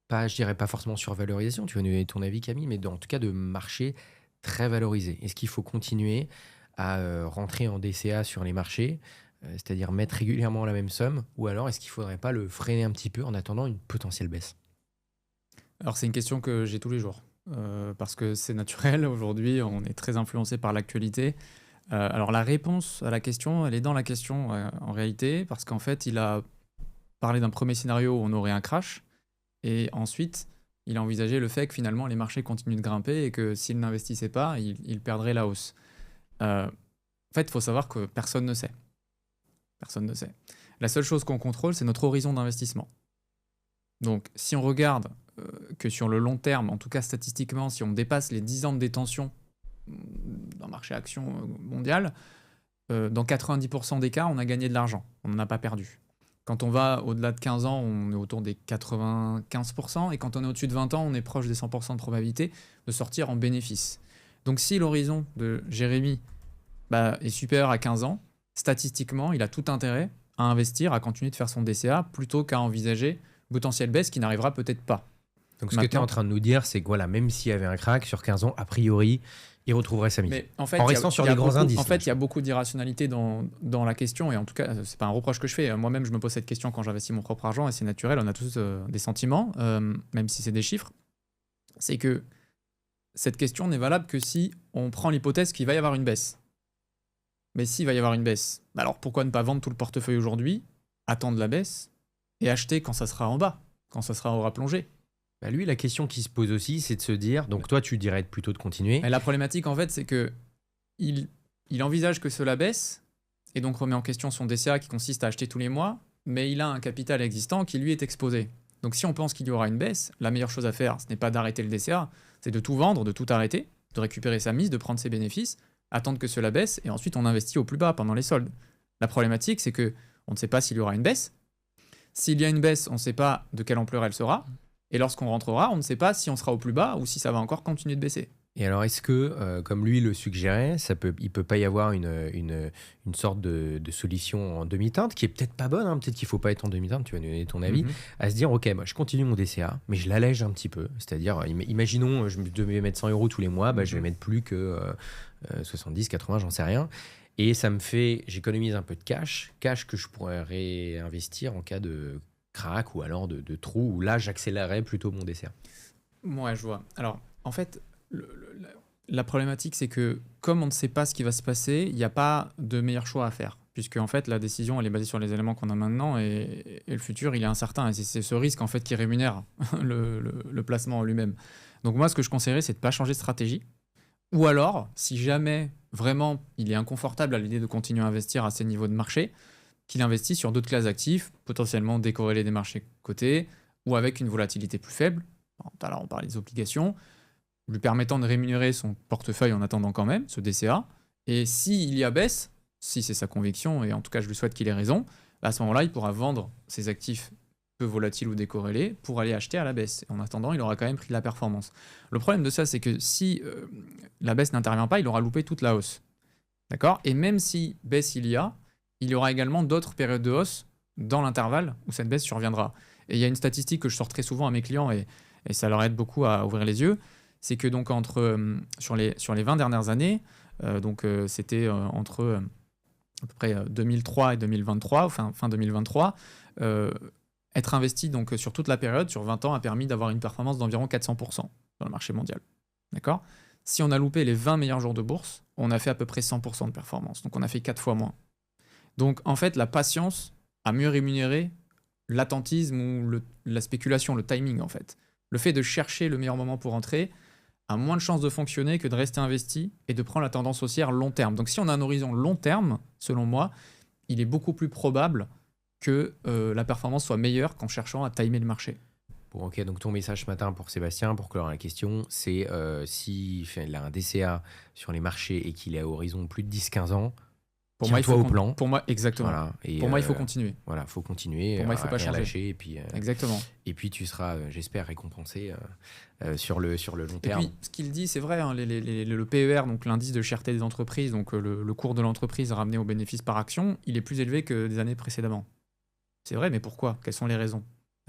pas, je dirais pas forcément survalorisation, tu vas nous donner ton avis Camille, mais en tout cas de marché très valorisé. Est-ce qu'il faut continuer à rentrer en DCA sur les marchés, c'est-à-dire mettre régulièrement la même somme, ou alors est-ce qu'il ne faudrait pas le freiner un petit peu en attendant une potentielle baisse? Alors c'est une question que j'ai tous les jours, parce que c'est naturel, aujourd'hui on est très influencé par l'actualité. Alors la réponse à la question, elle est dans la question en réalité, parce qu'en fait il a parlé d'un premier scénario où on aurait un crash, et ensuite il a envisagé le fait que finalement les marchés continuent de grimper et que s'il n'investissait pas, il perdrait la hausse. En fait, il faut savoir que personne ne sait. Personne ne sait. La seule chose qu'on contrôle, c'est notre horizon d'investissement. Donc, si on regarde que sur le long terme, en tout cas statistiquement, si on dépasse les 10 ans de détention dans le marché action mondial, dans 90% des cas, on a gagné de l'argent. On n'en a pas perdu. Quand on va au-delà de 15 ans, on est autour des 95%. Et quand on est au-dessus de 20 ans, on est proche des 100% de probabilité de sortir en bénéfice. Donc, si l'horizon de Jérémy est supérieur à 15 ans, statistiquement, il a tout intérêt à investir, à continuer de faire son DCA, plutôt qu'à envisager une potentielle baisse qui n'arrivera peut-être pas. Donc ce que tu es en train de nous dire, c'est que voilà, même s'il y avait un crack sur 15 ans, a priori, il retrouverait sa mise. Mais en fait, en restant sur les grands indices. En fait, il y a beaucoup d'irrationalité dans la question, et en tout cas, c'est pas un reproche que je fais. Moi-même, je me pose cette question quand j'investis mon propre argent, et c'est naturel, on a tous des sentiments, même si c'est des chiffres. C'est que cette question n'est valable que si on prend l'hypothèse qu'il va y avoir une baisse. Mais s'il va y avoir une baisse, alors pourquoi ne pas vendre tout le portefeuille aujourd'hui, attendre la baisse, et acheter quand ça sera en bas, quand ça aura plongé? Lui, la question qui se pose aussi, c'est de se dire, donc toi, tu dirais plutôt de continuer. Et la problématique, en fait, c'est que il envisage que cela baisse, et donc remet en question son DCA qui consiste à acheter tous les mois, mais il a un capital existant qui, lui, est exposé. Donc si on pense qu'il y aura une baisse, la meilleure chose à faire, ce n'est pas d'arrêter le DCA, c'est de tout vendre, de tout arrêter, de récupérer sa mise, de prendre ses bénéfices, attendre que cela baisse, et ensuite on investit au plus bas pendant les soldes. La problématique, c'est que on ne sait pas s'il y aura une baisse. S'il y a une baisse, on ne sait pas de quelle ampleur elle sera. Et lorsqu'on rentrera, on ne sait pas si on sera au plus bas ou si ça va encore continuer de baisser. Et alors, est-ce que, comme lui le suggérait, il peut pas y avoir une sorte de solution en demi-teinte qui est peut-être pas bonne, hein, peut-être qu'il faut pas être en demi-teinte, tu vas nous donner ton avis, à se dire, ok, moi je continue mon DCA, mais je l'allège un petit peu. C'est-à-dire, imaginons, je devais mettre 100 € tous les mois, je vais mettre plus que 70, 80, j'en sais rien. Et ça me fait, j'économise un peu de cash que je pourrais réinvestir en cas de crack ou alors de trou, où là j'accélérerais plutôt mon DCA. Ouais, je vois. Alors, en fait, la problématique, c'est que comme on ne sait pas ce qui va se passer, il n'y a pas de meilleur choix à faire. Puisque, en fait, la décision, elle est basée sur les éléments qu'on a maintenant et le futur, il est incertain. Et c'est ce risque, en fait, qui rémunère le placement en lui-même. Donc, moi, ce que je conseillerais, c'est de ne pas changer de stratégie. Ou alors, si jamais, vraiment, il est inconfortable à l'idée de continuer à investir à ces niveaux de marché, qu'il investit sur d'autres classes d'actifs, potentiellement décorrélés des marchés cotés, ou avec une volatilité plus faible. Alors, on parle des obligations, lui permettant de rémunérer son portefeuille en attendant quand même, ce DCA. Et s'il y a baisse, si c'est sa conviction, et en tout cas je lui souhaite qu'il ait raison, à ce moment-là, il pourra vendre ses actifs peu volatiles ou décorrélés pour aller acheter à la baisse. Et en attendant, il aura quand même pris de la performance. Le problème de ça, c'est que si la baisse n'intervient pas, il aura loupé toute la hausse. D'accord ? Et même si baisse il y aura également d'autres périodes de hausse dans l'intervalle où cette baisse surviendra. Et il y a une statistique que je sors très souvent à mes clients, et ça leur aide beaucoup à ouvrir les yeux, c'est que donc sur les 20 dernières années, c'était entre à peu près 2003 et 2023, enfin fin 2023, être investi donc sur toute la période, sur 20 ans, a permis d'avoir une performance d'environ 400% dans le marché mondial. D'accord ? Si on a loupé les 20 meilleurs jours de bourse, on a fait à peu près 100% de performance. Donc on a fait 4 fois moins. Donc en fait, la patience a mieux rémunéré l'attentisme ou la spéculation, le timing en fait. Le fait de chercher le meilleur moment pour entrer a moins de chances de fonctionner que de rester investi et de prendre la tendance haussière long terme. Donc si on a un horizon long terme, selon moi, il est beaucoup plus probable que la performance soit meilleure qu'en cherchant à timer le marché. Bon, ok, donc ton message ce matin pour Sébastien, pour clore la question, c'est s'il a un DCA sur les marchés et qu'il est à horizon plus de 10-15 ans, Pour moi, Tiens-toi au plan. Pour moi, exactement. Voilà. Et, pour moi, il faut continuer. Voilà, faut continuer. Pour moi, il faut pas rien changer. lâcher, Exactement. et puis tu seras, j'espère, récompensé sur le long Et terme. puis, ce qu'il dit, c'est vrai, hein, le PER, donc l'indice de cherté des entreprises, donc le cours de l'entreprise ramené au bénéfice par action, il est plus élevé que des années précédemment. C'est vrai, mais pourquoi? Quelles sont les raisons?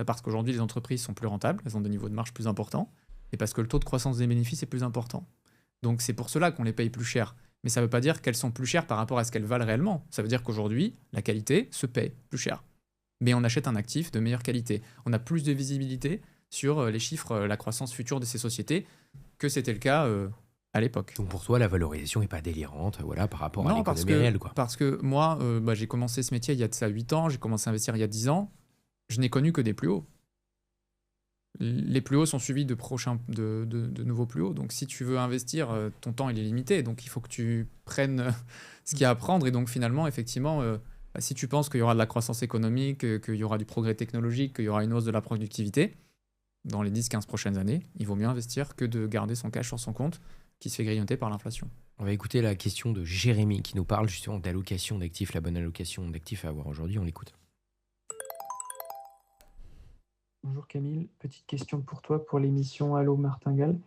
Parce qu'aujourd'hui, les entreprises sont plus rentables, elles ont des niveaux de marge plus importants, et parce que le taux de croissance des bénéfices est plus important. Donc c'est pour cela qu'on les paye plus cher. Mais ça ne veut pas dire qu'elles sont plus chères par rapport à ce qu'elles valent réellement. Ça veut dire qu'aujourd'hui, la qualité se paye plus cher. Mais on achète un actif de meilleure qualité. On a plus de visibilité sur les chiffres, la croissance future de ces sociétés, que c'était le cas à l'époque. Donc pour toi, la valorisation n'est pas délirante, voilà, par rapport à Non, l'économie réelle, quoi. parce que moi, j'ai commencé ce métier il y a de ça 8 ans, j'ai commencé à investir il y a 10 ans, je n'ai connu que des plus hauts. Les plus hauts sont suivis de nouveaux plus hauts. Donc si tu veux investir, ton temps il est limité. Donc il faut que tu prennes ce qu'il y a à prendre. Et donc finalement, effectivement, si tu penses qu'il y aura de la croissance économique, qu'il y aura du progrès technologique, qu'il y aura une hausse de la productivité, dans les 10-15 prochaines années, il vaut mieux investir que de garder son cash sur son compte qui se fait grignoter par l'inflation. On va écouter la question de Jérémy qui nous parle justement d'allocation d'actifs, la bonne allocation d'actifs à avoir aujourd'hui. On l'écoute. Bonjour Camille, petite question pour toi pour l'émission Allô Martingale.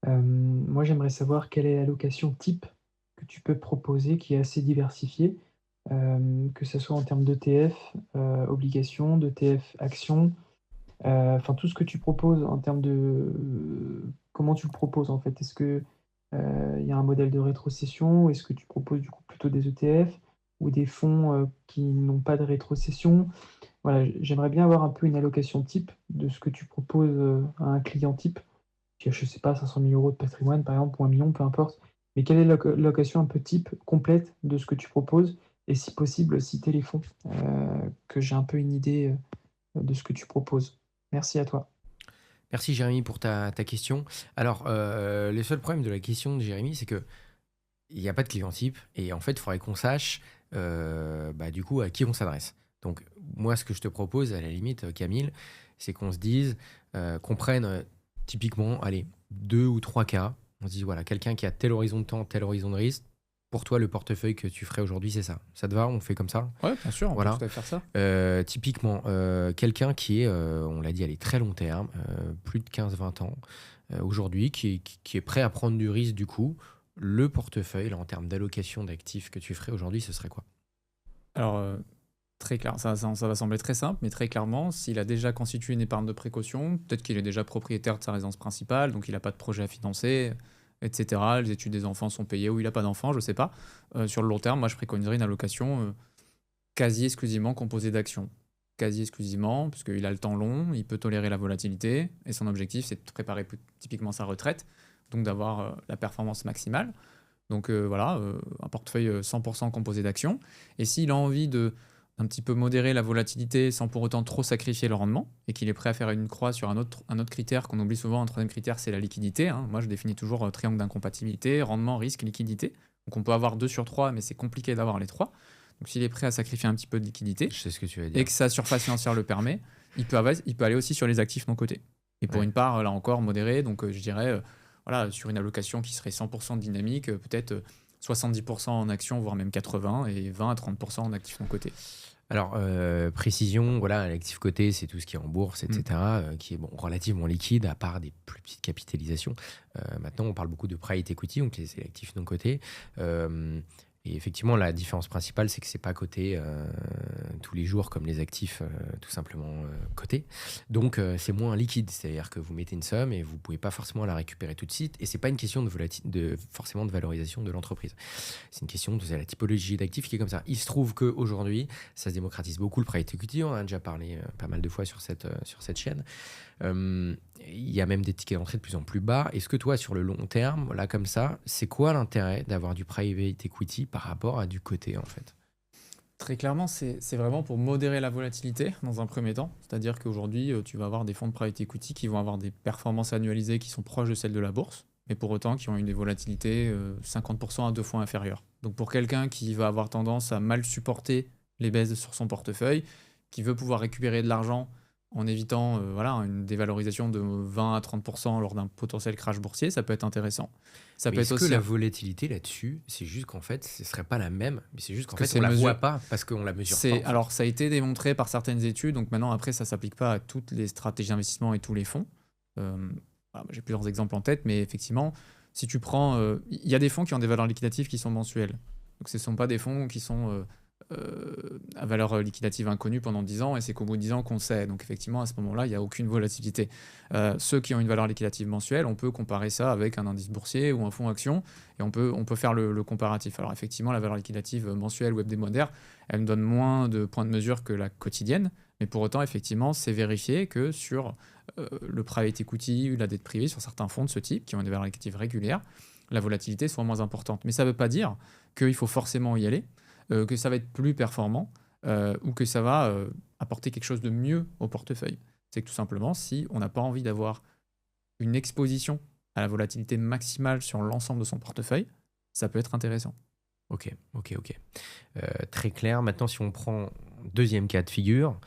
Moi j'aimerais savoir quelle est l'allocation type que tu peux proposer qui est assez diversifiée, que ce soit en termes d'ETF, obligations, d'ETF actions, enfin tout ce que tu proposes en termes de comment tu le proposes en fait. Est-ce que il y a un modèle de rétrocession? Est-ce que tu proposes du coup plutôt des ETF ou des fonds qui n'ont pas de rétrocession? Voilà, j'aimerais bien avoir un peu une allocation type de ce que tu proposes à un client type qui a, je sais pas, 500 000 euros de patrimoine par exemple, ou 1 million, peu importe. Mais quelle est l'allocation un peu type complète de ce que tu proposes et si possible citer les fonds, que j'ai un peu une idée de ce que tu proposes. Merci à toi. Merci Jérémy pour ta question. Alors, le seul problème de la question de Jérémy, c'est que il n'y a pas de client type et en fait, il faudrait qu'on sache du coup à qui on s'adresse. Donc, moi, ce que je te propose, à la limite, Camille, c'est qu'on se dise, qu'on prenne typiquement, allez, 2 ou 3 cas. On se dit, voilà, quelqu'un qui a tel horizon de temps, tel horizon de risque. Pour toi, le portefeuille que tu ferais aujourd'hui, c'est ça. Ça te va? On fait comme ça? Ouais, bien sûr, on Voilà. peut tout à fait faire ça. Typiquement, quelqu'un qui est, on l'a dit, allez, très long terme, plus de 15-20 ans, aujourd'hui, qui est prêt à prendre du risque du coup. Le portefeuille, là, en termes d'allocation d'actifs que tu ferais aujourd'hui, ce serait quoi? Alors, très clair, ça va sembler très simple, mais très clairement, s'il a déjà constitué une épargne de précaution, peut-être qu'il est déjà propriétaire de sa résidence principale, donc il n'a pas de projet à financer, etc. Les études des enfants sont payées ou il n'a pas d'enfants, je ne sais pas. Sur le long terme, moi, je préconiserais une allocation quasi exclusivement composée d'actions. Quasi exclusivement, puisqu'il a le temps long, il peut tolérer la volatilité, et son objectif, c'est de préparer typiquement sa retraite, donc d'avoir la performance maximale. Donc voilà, un portefeuille 100% composé d'actions. Et s'il a envie de un petit peu modérer la volatilité sans pour autant trop sacrifier le rendement, et qu'il est prêt à faire une croix sur un autre critère qu'on oublie souvent, un troisième critère, c'est la liquidité. Hein. Moi, je définis toujours triangle d'incompatibilité, rendement, risque, liquidité. Donc on peut avoir 2 sur 3, mais c'est compliqué d'avoir les 3. Donc s'il est prêt à sacrifier un petit peu de liquidité, Je sais ce que tu vas dire. et que sa surface financière le permet, il peut aller aussi sur les actifs non cotés. Et pour Ouais. une part, là encore, modérée, donc je dirais, voilà, sur une allocation qui serait 100% dynamique, peut-être 70% en actions, voire même 80%, et 20 à 30% en actifs non cotés. Alors, précision, voilà, l'actif coté, c'est tout ce qui est en bourse, etc., qui est relativement liquide, à part des plus petites capitalisations. Maintenant, on parle beaucoup de private equity, donc c'est l'actif non coté. Et effectivement, la différence principale, c'est que c'est pas coté tous les jours comme les actifs tout simplement cotés. Donc, c'est moins liquide, c'est-à-dire que vous mettez une somme et vous pouvez pas forcément la récupérer tout de suite. Et c'est pas une question forcément de valorisation de l'entreprise. C'est une question de la typologie d'actifs qui est comme ça. Il se trouve qu'aujourd'hui, ça se démocratise beaucoup le private equity. On en a déjà parlé pas mal de fois sur cette chaîne. Il y a même des tickets d'entrée de plus en plus bas. Est-ce que toi, sur le long terme, là comme ça, c'est quoi l'intérêt d'avoir du private equity par rapport à du coté en fait? Très clairement, c'est vraiment pour modérer la volatilité dans un premier temps. C'est-à-dire qu'aujourd'hui, tu vas avoir des fonds de private equity qui vont avoir des performances annualisées qui sont proches de celles de la bourse, mais pour autant qui ont une volatilité 50% à 2 fois inférieure. Donc pour quelqu'un qui va avoir tendance à mal supporter les baisses sur son portefeuille, qui veut pouvoir récupérer de l'argent en évitant une dévalorisation de 20 à 30% lors d'un potentiel crash boursier, ça peut être intéressant. Ça Mais peut est-ce être que aussi la volatilité là-dessus, c'est juste qu'en fait, ce serait pas la même, mais c'est juste qu'en que fait, c'est on la voit mesure- pas parce qu'on la mesure pas. En fait. Alors, ça a été démontré par certaines études, donc maintenant, après, ça s'applique pas à toutes les stratégies d'investissement et tous les fonds. J'ai plusieurs exemples en tête, mais effectivement, si tu prends... Il y a des fonds qui ont des valeurs liquidatives qui sont mensuelles. Donc, ce ne sont pas des fonds qui sont à valeur liquidative inconnue pendant 10 ans, et c'est qu'au bout de 10 ans qu'on sait. Donc, effectivement, à ce moment-là, il n'y a aucune volatilité. Ceux qui ont une valeur liquidative mensuelle, on peut comparer ça avec un indice boursier ou un fonds action, et on peut faire le comparatif. Alors, effectivement, la valeur liquidative mensuelle ou hebdomadaire, elle me donne moins de points de mesure que la quotidienne, mais pour autant, effectivement, c'est vérifié que sur le private equity ou la dette privée, sur certains fonds de ce type, qui ont des valeurs liquidatives régulières, la volatilité soit moins importante. Mais ça ne veut pas dire qu'il faut forcément y aller, que ça va être plus performant ou que ça va apporter quelque chose de mieux au portefeuille. C'est que tout simplement, si on n'a pas envie d'avoir une exposition à la volatilité maximale sur l'ensemble de son portefeuille, ça peut être intéressant. Ok. Très clair. Maintenant, si on prend deuxième cas de figure,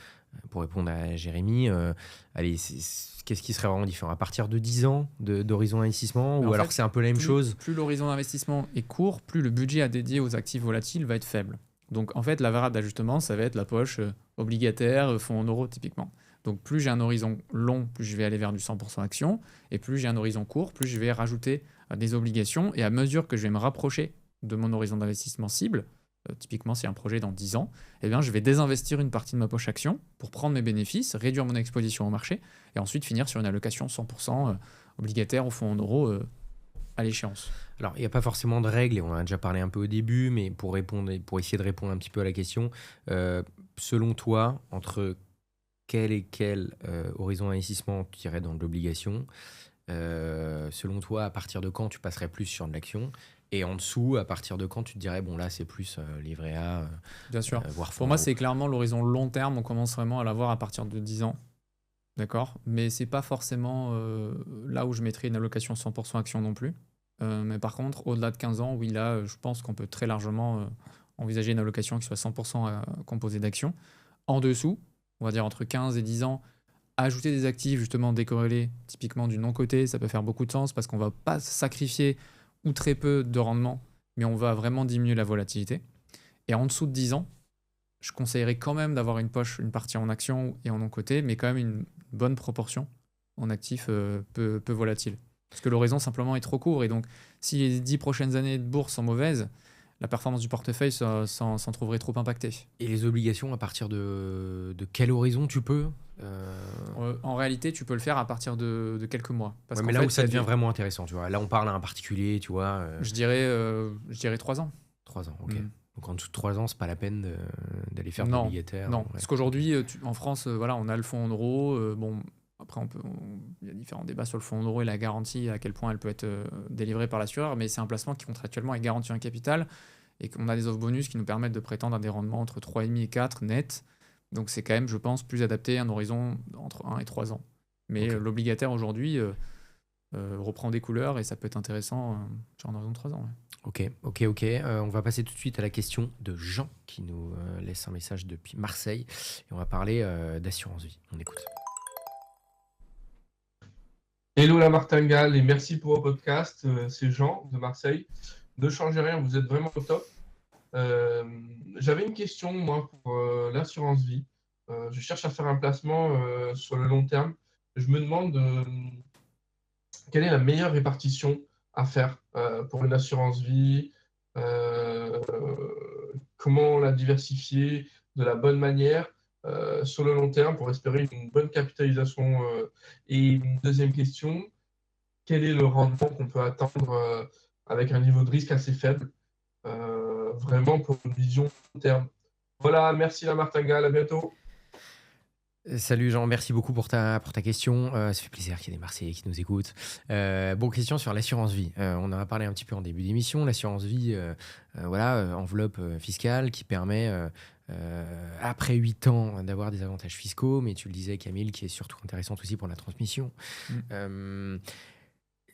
pour répondre à Jérémy, qu'est-ce qui serait vraiment différent? À partir de 10 ans d'horizon d'investissement ou alors c'est un peu la même chose? Plus l'horizon d'investissement est court, plus le budget à dédier aux actifs volatiles va être faible. Donc en fait, la variable d'ajustement, ça va être la poche obligataire, fonds en euros typiquement. Donc plus j'ai un horizon long, plus je vais aller vers du 100% action, et plus j'ai un horizon court, plus je vais rajouter des obligations, et à mesure que je vais me rapprocher de mon horizon d'investissement cible, typiquement si un projet est dans 10 ans, eh bien, je vais désinvestir une partie de ma poche action pour prendre mes bénéfices, réduire mon exposition au marché, et ensuite finir sur une allocation 100% obligataire au fonds en euros à l'échéance. Alors, il n'y a pas forcément de règles, et on en a déjà parlé un peu au début, mais pour essayer de répondre un petit peu à la question, selon toi, entre quel et quel horizon d'investissement tu irais dans de l'obligation, selon toi, à partir de quand tu passerais plus sur de l'action? Et en dessous, à partir de quand tu te dirais, bon là, c'est plus livret A, Bien sûr. voire fonds Pour moi, euros. c'est clairement l'horizon long terme. On commence vraiment à l'avoir à partir de 10 ans. D'accord? Mais c'est pas forcément là où je mettrais une allocation 100% action non plus. Mais par contre, au-delà de 15 ans, oui, là, je pense qu'on peut très largement envisager une allocation qui soit 100% composée d'actions. En dessous, on va dire entre 15 et 10 ans, ajouter des actifs justement décorrélés, typiquement du non-coté, ça peut faire beaucoup de sens parce qu'on va pas sacrifier ou très peu de rendement, mais on va vraiment diminuer la volatilité. Et en dessous de 10 ans, je conseillerais quand même d'avoir une partie en action et en non-coté, mais quand même une bonne proportion en actifs peu volatiles. Parce que l'horizon simplement est trop court, et donc si les 10 prochaines années de bourse sont mauvaises, la performance du portefeuille s'en trouverait trop impactée. Et les obligations, à partir de quel horizon tu peux En réalité, tu peux le faire à partir de quelques mois. Parce Ouais, qu'en mais là fait, où ça il y a devient des- vraiment intéressant, tu vois. Là, on parle à un particulier, tu vois. Je dirais 3 ans. 3 ans, ok. Mm. Donc en dessous de 3 ans, c'est pas la peine d'aller faire de Non, l'obligataire. Non, Ouais. parce qu'aujourd'hui, en France, on a le fonds en euros. Après, il y a différents débats sur le fonds en euros et la garantie, à quel point elle peut être délivrée par l'assureur, mais c'est un placement qui contractuellement est garanti en capital, et qu'on a des off-bonus qui nous permettent de prétendre à des rendements entre 3,5 et 4 net. Donc c'est quand même, je pense, plus adapté à un horizon entre 1 et 3 ans. Mais Ok. l'obligataire aujourd'hui reprend des couleurs, et ça peut être intéressant sur un horizon de 3 ans. Ouais. Ok. On va passer tout de suite à la question de Jean qui nous laisse un message depuis Marseille. Et on va parler d'assurance vie. On écoute. Hello la martingale et merci pour vos podcasts. C'est Jean de Marseille. Ne changez rien, vous êtes vraiment au top. J'avais une question, moi, pour l'assurance vie. Je cherche à faire un placement sur le long terme. Je me demande quelle est la meilleure répartition à faire pour une assurance vie, comment la diversifier de la bonne manière sur le long terme pour espérer une bonne capitalisation. Et une deuxième question, quel est le rendement qu'on peut attendre avec un niveau de risque assez faible, vraiment pour une vision long terme. Voilà, merci la martingale, à bientôt. Salut Jean, merci beaucoup pour ta question. Ça fait plaisir qu'il y ait des Marseillais qui nous écoutent. Bon, question sur l'assurance vie. On en a parlé un petit peu en début d'émission. L'assurance vie, enveloppe fiscale qui permet, après 8 ans, d'avoir des avantages fiscaux. Mais tu le disais, Camille, qui est surtout intéressante aussi pour la transmission.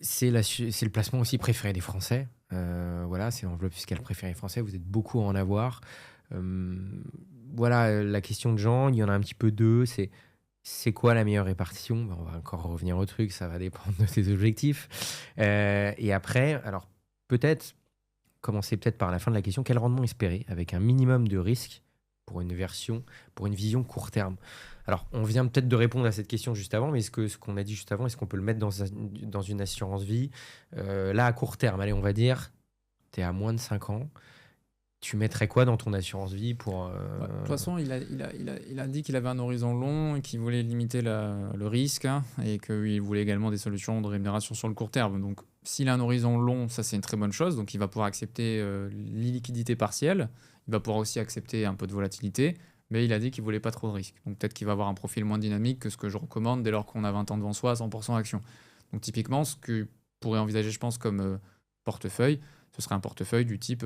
C'est le placement aussi préféré des Français. C'est l'enveloppe fiscale préférée des Français. Vous êtes beaucoup à en avoir. La question de Jean, il y en a un petit peu deux. C'est C'est quoi la meilleure répartition? On va encore revenir au truc, ça va dépendre de tes objectifs. Et après, alors peut-être commencer peut-être par la fin de la question. Quel rendement espérer avec un minimum de risque pour une vision court terme? Alors, on vient peut-être de répondre à cette question juste avant, mais ce qu'on a dit juste avant, est-ce qu'on peut le mettre dans une assurance vie? Là, à court terme, allez, on va dire, tu es à moins de 5 ans. Tu mettrais quoi dans ton assurance vie pour... De toute façon, il a dit qu'il avait un horizon long et qu'il voulait limiter le risque, hein, et qu'il voulait également des solutions de rémunération sur le court terme. Donc, s'il a un horizon long, ça c'est une très bonne chose. Donc, il va pouvoir accepter l'illiquidité partielle. Il va pouvoir aussi accepter un peu de volatilité. Mais il a dit qu'il voulait pas trop de risques. Donc, peut-être qu'il va avoir un profil moins dynamique que ce que je recommande dès lors qu'on a 20 ans devant soi à 100% action. Donc, typiquement, ce que pourrait envisager, je pense, comme portefeuille, ce serait un portefeuille du type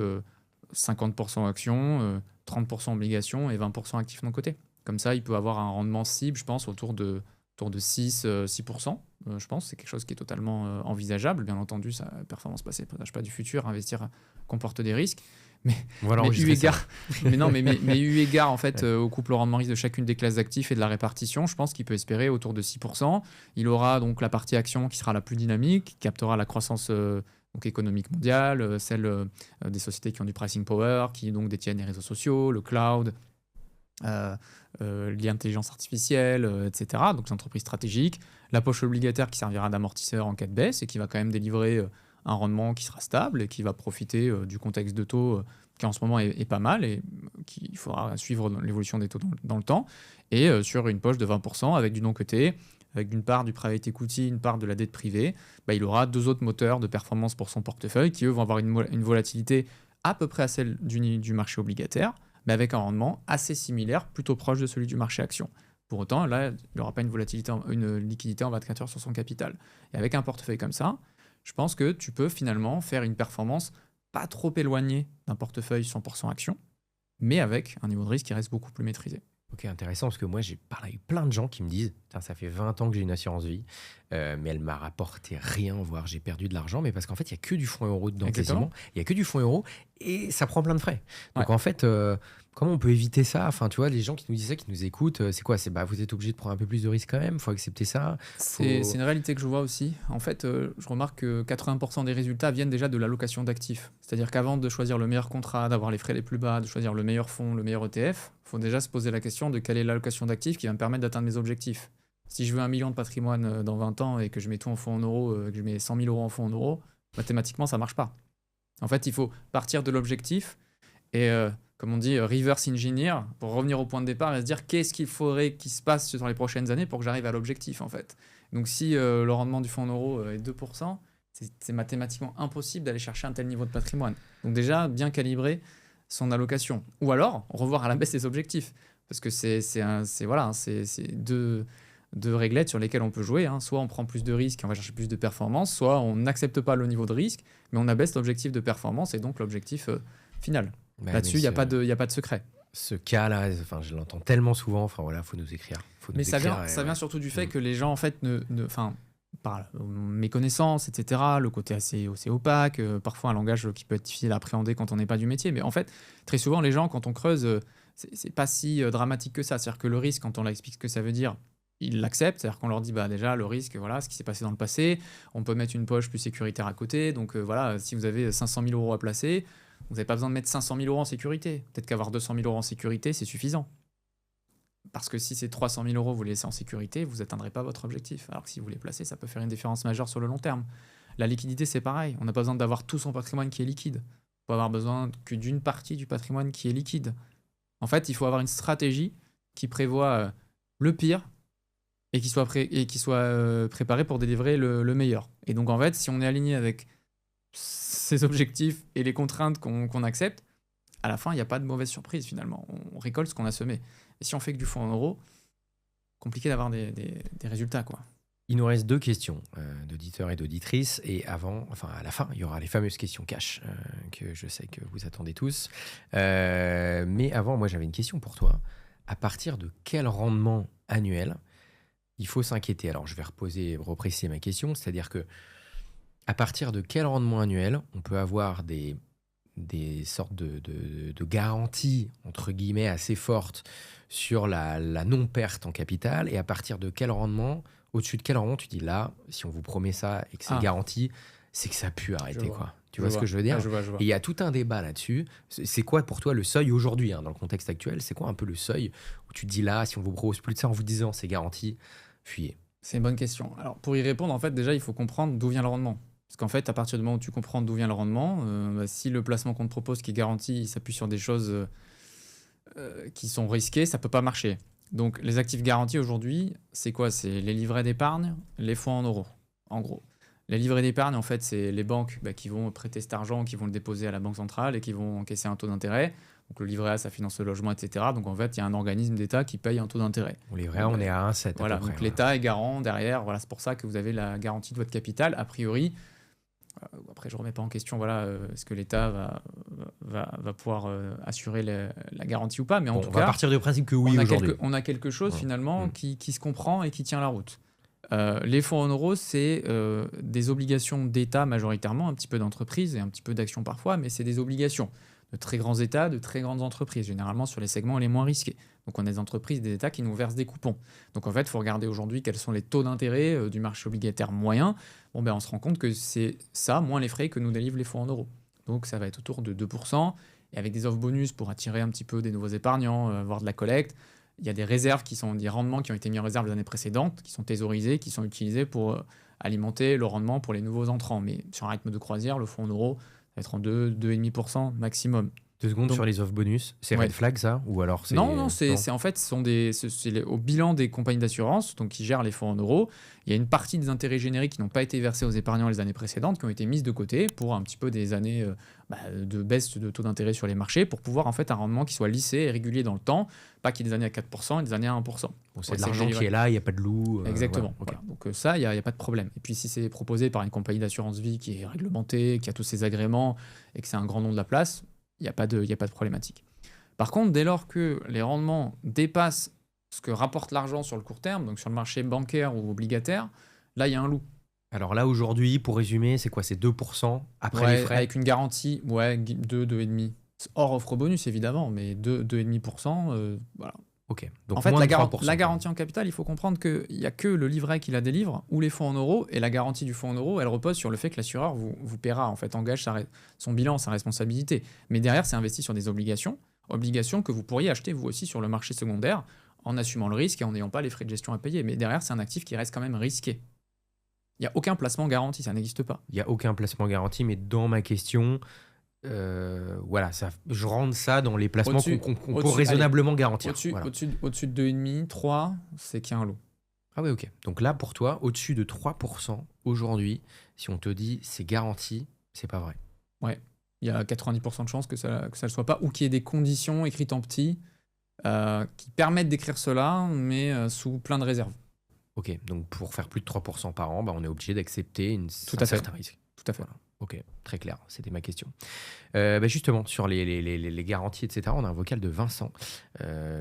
50% actions, 30% obligations et 20% actifs non cotés. Comme ça, il peut avoir un rendement cible, je pense, autour de 6%. Je pense c'est quelque chose qui est totalement envisageable. Bien entendu, sa performance passée ne présage pas du futur. Investir comporte des risques. Voilà, Mais eu égard, mais eu égard en fait, au couple rendement risque de chacune des classes d'actifs et de la répartition, je pense qu'il peut espérer autour de 6%. Il aura donc la partie action qui sera la plus dynamique, qui captera la croissance donc économique mondiale, celle des sociétés qui ont du pricing power, qui donc détiennent les réseaux sociaux, le cloud, l'intelligence artificielle, etc. Donc les entreprises stratégiques. La poche obligataire qui servira d'amortisseur en cas de baisse et qui va quand même délivrer un rendement qui sera stable et qui va profiter du contexte de taux qui en ce moment est pas mal et qu'il faudra suivre l'évolution des taux dans le temps. Et sur une poche de 20% avec du non-coté, avec d'une part du private equity, une part de la dette privée, il aura deux autres moteurs de performance pour son portefeuille qui, eux, vont avoir une volatilité à peu près à celle du marché obligataire, mais avec un rendement assez similaire, plutôt proche de celui du marché action. Pour autant, là, il n'aura pas une liquidité en 24 heures sur son capital. Et avec un portefeuille comme ça, je pense que tu peux finalement faire une performance pas trop éloignée d'un portefeuille 100% action, mais avec un niveau de risque qui reste beaucoup plus maîtrisé. Ok, intéressant, parce que moi, j'ai parlé avec plein de gens qui me disent « ça fait 20 ans que j'ai une assurance vie, mais elle m'a rapporté rien, voire j'ai perdu de l'argent, mais parce qu'en fait, il n'y a que du fonds euro dedans, quasiment. Il n'y a que du fonds euro, et ça prend plein de frais. Donc, en fait, comment on peut éviter ça? Enfin, tu vois, les gens qui nous disent ça, qui nous écoutent, c'est quoi? Vous êtes obligé de prendre un peu plus de risques quand même, il faut accepter ça. C'est une réalité que je vois aussi. En fait, je remarque que 80% des résultats viennent déjà de l'allocation d'actifs. C'est-à-dire qu'avant de choisir le meilleur contrat, d'avoir les frais les plus bas, de choisir le meilleur fonds, le meilleur ETF, il faut déjà se poser la question de quelle est l'allocation d'actifs qui va me permettre d'atteindre mes objectifs. Si je veux 1 million de patrimoine dans 20 ans et que je mets tout en fonds en euros, que je mets 100 000 euros en fonds en euros, mathématiquement, ça ne marche pas. En fait, il faut partir de l'objectif et, comme on dit, reverse engineer pour revenir au point de départ et se dire qu'est-ce qu'il faudrait qu'il se passe dans les prochaines années pour que j'arrive à l'objectif, en fait. Donc, si le rendement du fonds en euros est 2%, c'est mathématiquement impossible d'aller chercher un tel niveau de patrimoine. Donc, déjà, bien calibrer son allocation. Ou alors, revoir à la baisse ses objectifs. Parce que c'est deux réglettes sur lesquelles on peut jouer. Soit on prend plus de risques et on va chercher plus de performance, soit on n'accepte pas le niveau de risque, mais on abaisse l'objectif de performance et donc l'objectif final. Là-dessus, il n'y a pas de secret. Ce cas-là, je l'entends tellement souvent. Faut nous écrire. Mais ça vient surtout du fait que les gens, en fait, par méconnaissance, etc., le côté assez opaque, parfois un langage qui peut être difficile à appréhender quand on n'est pas du métier. Mais en fait, très souvent, les gens, quand on creuse, c'est pas si dramatique que ça. C'est-à-dire que le risque, quand on leur explique ce que ça veut dire, ils l'acceptent. C'est-à-dire qu'on leur dit, déjà, le risque, voilà, ce qui s'est passé dans le passé, on peut mettre une poche plus sécuritaire à côté. Donc, si vous avez 500 000 euros à placer, vous n'avez pas besoin de mettre 500 000 euros en sécurité. Peut-être qu'avoir 200 000 euros en sécurité, c'est suffisant. Parce que si c'est 300 000 euros, vous les laissez en sécurité, vous n'atteindrez pas votre objectif. Alors que si vous les placez, ça peut faire une différence majeure sur le long terme. La liquidité, c'est pareil. On n'a pas besoin d'avoir tout son patrimoine qui est liquide. Il faut avoir besoin que d'une partie du patrimoine qui est liquide. En fait, il faut avoir une stratégie qui prévoit le pire et qui soit préparée pour délivrer le meilleur. Et donc, en fait, si on est aligné avec ces objectifs et les contraintes qu'on accepte, à la fin, il n'y a pas de mauvaise surprise finalement. On récolte ce qu'on a semé. Et si on fait que du fonds en euros, compliqué d'avoir des résultats, quoi. Il nous reste 2 questions d'auditeurs et d'auditrices. Et à la fin, il y aura les fameuses questions cash que je sais que vous attendez tous. Mais avant, moi, j'avais une question pour toi. À partir de quel rendement annuel il faut s'inquiéter? Alors, je vais repréciser ma question. C'est-à-dire que à partir de quel rendement annuel on peut avoir des des sortes de garanties, entre guillemets, assez fortes sur la non-perte en capital. Et à partir de quel rendement, au-dessus de quel rendement, tu dis là, si on vous promet ça et que c'est Ah, garanti, c'est que ça a pu je arrêter, vois. quoi. Tu Je vois ce que vois. je veux Ouais, dire? je vois, je Et vois. il y a tout un débat là-dessus. C'est quoi pour toi le seuil aujourd'hui, hein, dans le contexte actuel? C'est quoi un peu le seuil où tu te dis là, si on vous propose plus de ça en vous disant c'est garanti, fuyez. C'est une bonne question. Alors, pour y répondre, en fait, déjà, il faut comprendre d'où vient le rendement. Parce qu'en fait, à partir du moment où tu comprends d'où vient le rendement, bah, si le placement qu'on te propose qui est garanti, il s'appuie sur des choses qui sont risquées, ça peut pas marcher. Donc, les actifs garantis aujourd'hui, c'est quoi? C'est les livrets d'épargne, les fonds en euros, en gros. Les livrets d'épargne, en fait, c'est les banques qui vont prêter cet argent, qui vont le déposer à la banque centrale et qui vont encaisser un taux d'intérêt. Donc, le livret A, ça finance le logement, etc. Donc, en fait, il y a un organisme d'État qui paye un taux d'intérêt. On est vrai, on est à 1,7 à Voilà, peu près. donc Voilà. l'État est garant derrière. Voilà, c'est pour ça que vous avez la garantie de votre capital. A priori, après, je ne remets pas en question voilà, est-ce que l'État va pouvoir assurer la garantie ou pas. Mais en Bon, tout on va cas, partir du principe que oui aujourd'hui. on a quelque chose Ouais. finalement qui se comprend et qui tient la route. Les fonds en euros, c'est des obligations d'État majoritairement, un petit peu d'entreprise et un petit peu d'actions parfois, mais c'est des obligations de très grands États, de très grandes entreprises, généralement sur les segments les moins risqués. Donc on a des entreprises, des États qui nous versent des coupons. Donc en fait, il faut regarder aujourd'hui quels sont les taux d'intérêt du marché obligataire moyen. Bon, ben, on se rend compte que c'est ça, moins les frais que nous délivrent les fonds en euros. Donc ça va être autour de 2%, et avec des offres bonus pour attirer un petit peu des nouveaux épargnants, avoir de la collecte. Il y a des réserves qui sont des rendements qui ont été mis en réserve les années précédentes, qui sont thésaurisés, qui sont utilisés pour alimenter le rendement pour les nouveaux entrants. Mais sur un rythme de croisière, le fonds en euros, ça va être en 2,5% maximum. 2 secondes Donc- sur les off bonus. C'est Ouais. red flag ça? Ou alors c'est. Non, c'est en fait, c'est au bilan des compagnies d'assurance, donc qui gèrent les fonds en euros. Il y a une partie des intérêts génériques qui n'ont pas été versés aux épargnants les années précédentes, qui ont été mises de côté pour un petit peu des années de baisse de taux d'intérêt sur les marchés, pour pouvoir en fait un rendement qui soit lissé et régulier dans le temps, pas qu'il y ait des années à 4% et des années à 1%. Bon, c'est Ouais, de c'est l'argent délivré. qui est là, il n'y a pas de loup. Exactement. voilà, ok. Voilà. Donc ça, il n'y a pas de problème. Et puis si c'est proposé par une compagnie d'assurance vie qui est réglementée, qui a tous ses agréments et que c'est un grand nom de la place, il n'y a pas de problématique. Par contre, dès lors que les rendements dépassent ce que rapporte l'argent sur le court terme, donc sur le marché bancaire ou obligataire, là, il y a un loup. Alors là, aujourd'hui, pour résumer, c'est quoi? C'est 2% après Ouais, les frais? avec une garantie, 2, 2,5. Hors offre bonus, évidemment, mais 2, 2,5%, voilà. Ok. Donc En fait, moins la, de 3%. la garantie en capital, il faut comprendre qu'il n'y a que le livret qui la délivre ou les fonds en euros. Et la garantie du fonds en euros, elle repose sur le fait que l'assureur vous paiera, en fait, engage son bilan, sa responsabilité. Mais derrière, c'est investi sur des obligations que vous pourriez acheter vous aussi sur le marché secondaire en assumant le risque et en n'ayant pas les frais de gestion à payer. Mais derrière, c'est un actif qui reste quand même risqué. Il n'y a aucun placement garanti, ça n'existe pas. Il n'y a aucun placement garanti, mais dans ma question, voilà, je rentre ça dans les placements Au-dessus- qu'on peut au-dessus, raisonnablement garantir. Au-dessus, Voilà. au-dessus de 2,5, 3, c'est qu'il y a un lot. Ah ouais, ok. Donc là, pour toi, au-dessus de 3% aujourd'hui, si on te dit c'est garanti, c'est pas vrai. Il y a 90% de chances que ça ne le soit pas, ou qu'il y ait des conditions écrites en petit qui permettent d'écrire cela, mais sous plein de réserves. Ok, donc pour faire plus de 3% par an, bah, on est obligé d'accepter un à fait. certain risque. Tout à fait. Voilà. Ok, très clair, c'était ma question. Bah justement, sur les garanties, etc., on a un vocal de Vincent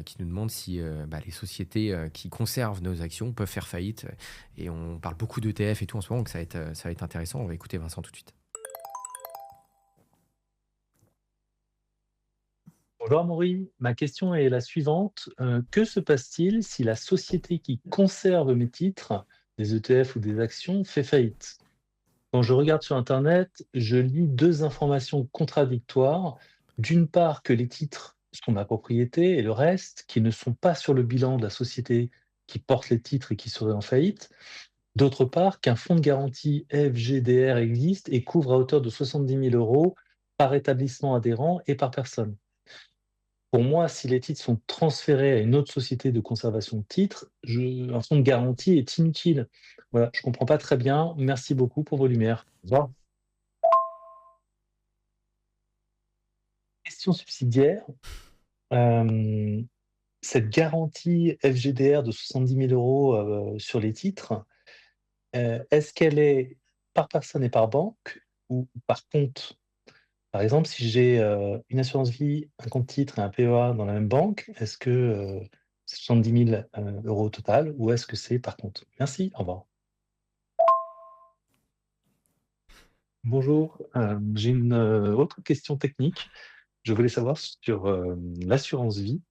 qui nous demande si les sociétés qui conservent nos actions peuvent faire faillite. Et on parle beaucoup d'ETF et tout en ce moment, donc ça va être intéressant. On va écouter Vincent tout de suite. Bonjour Amaury, ma question est la suivante. Que se passe-t-il si la société qui conserve mes titres, des ETF ou des actions, fait faillite? Quand je regarde sur Internet, je lis deux informations contradictoires. D'une part, que les titres sont ma propriété et le reste, qui ne sont pas sur le bilan de la société qui porte les titres et qui serait en faillite. D'autre part, qu'un fonds de garantie FGDR existe et couvre à hauteur de 70 000 € par établissement adhérent et par personne. Pour moi, si les titres sont transférés à une autre société de conservation de titres, un fonds de garantie est inutile. Voilà, je ne comprends pas très bien. Merci beaucoup pour vos lumières. Au revoir. Question subsidiaire. Cette garantie FGDR de 70 000 € sur les titres, est-ce qu'elle est par personne et par banque ou par compte? Par exemple, si j'ai une assurance vie, un compte titre et un PEA dans la même banque, est-ce que c'est 70 000 € au total ou est-ce que c'est par compte? Merci, au revoir. Bonjour, j'ai une autre question technique. Je voulais savoir sur l'assurance vie,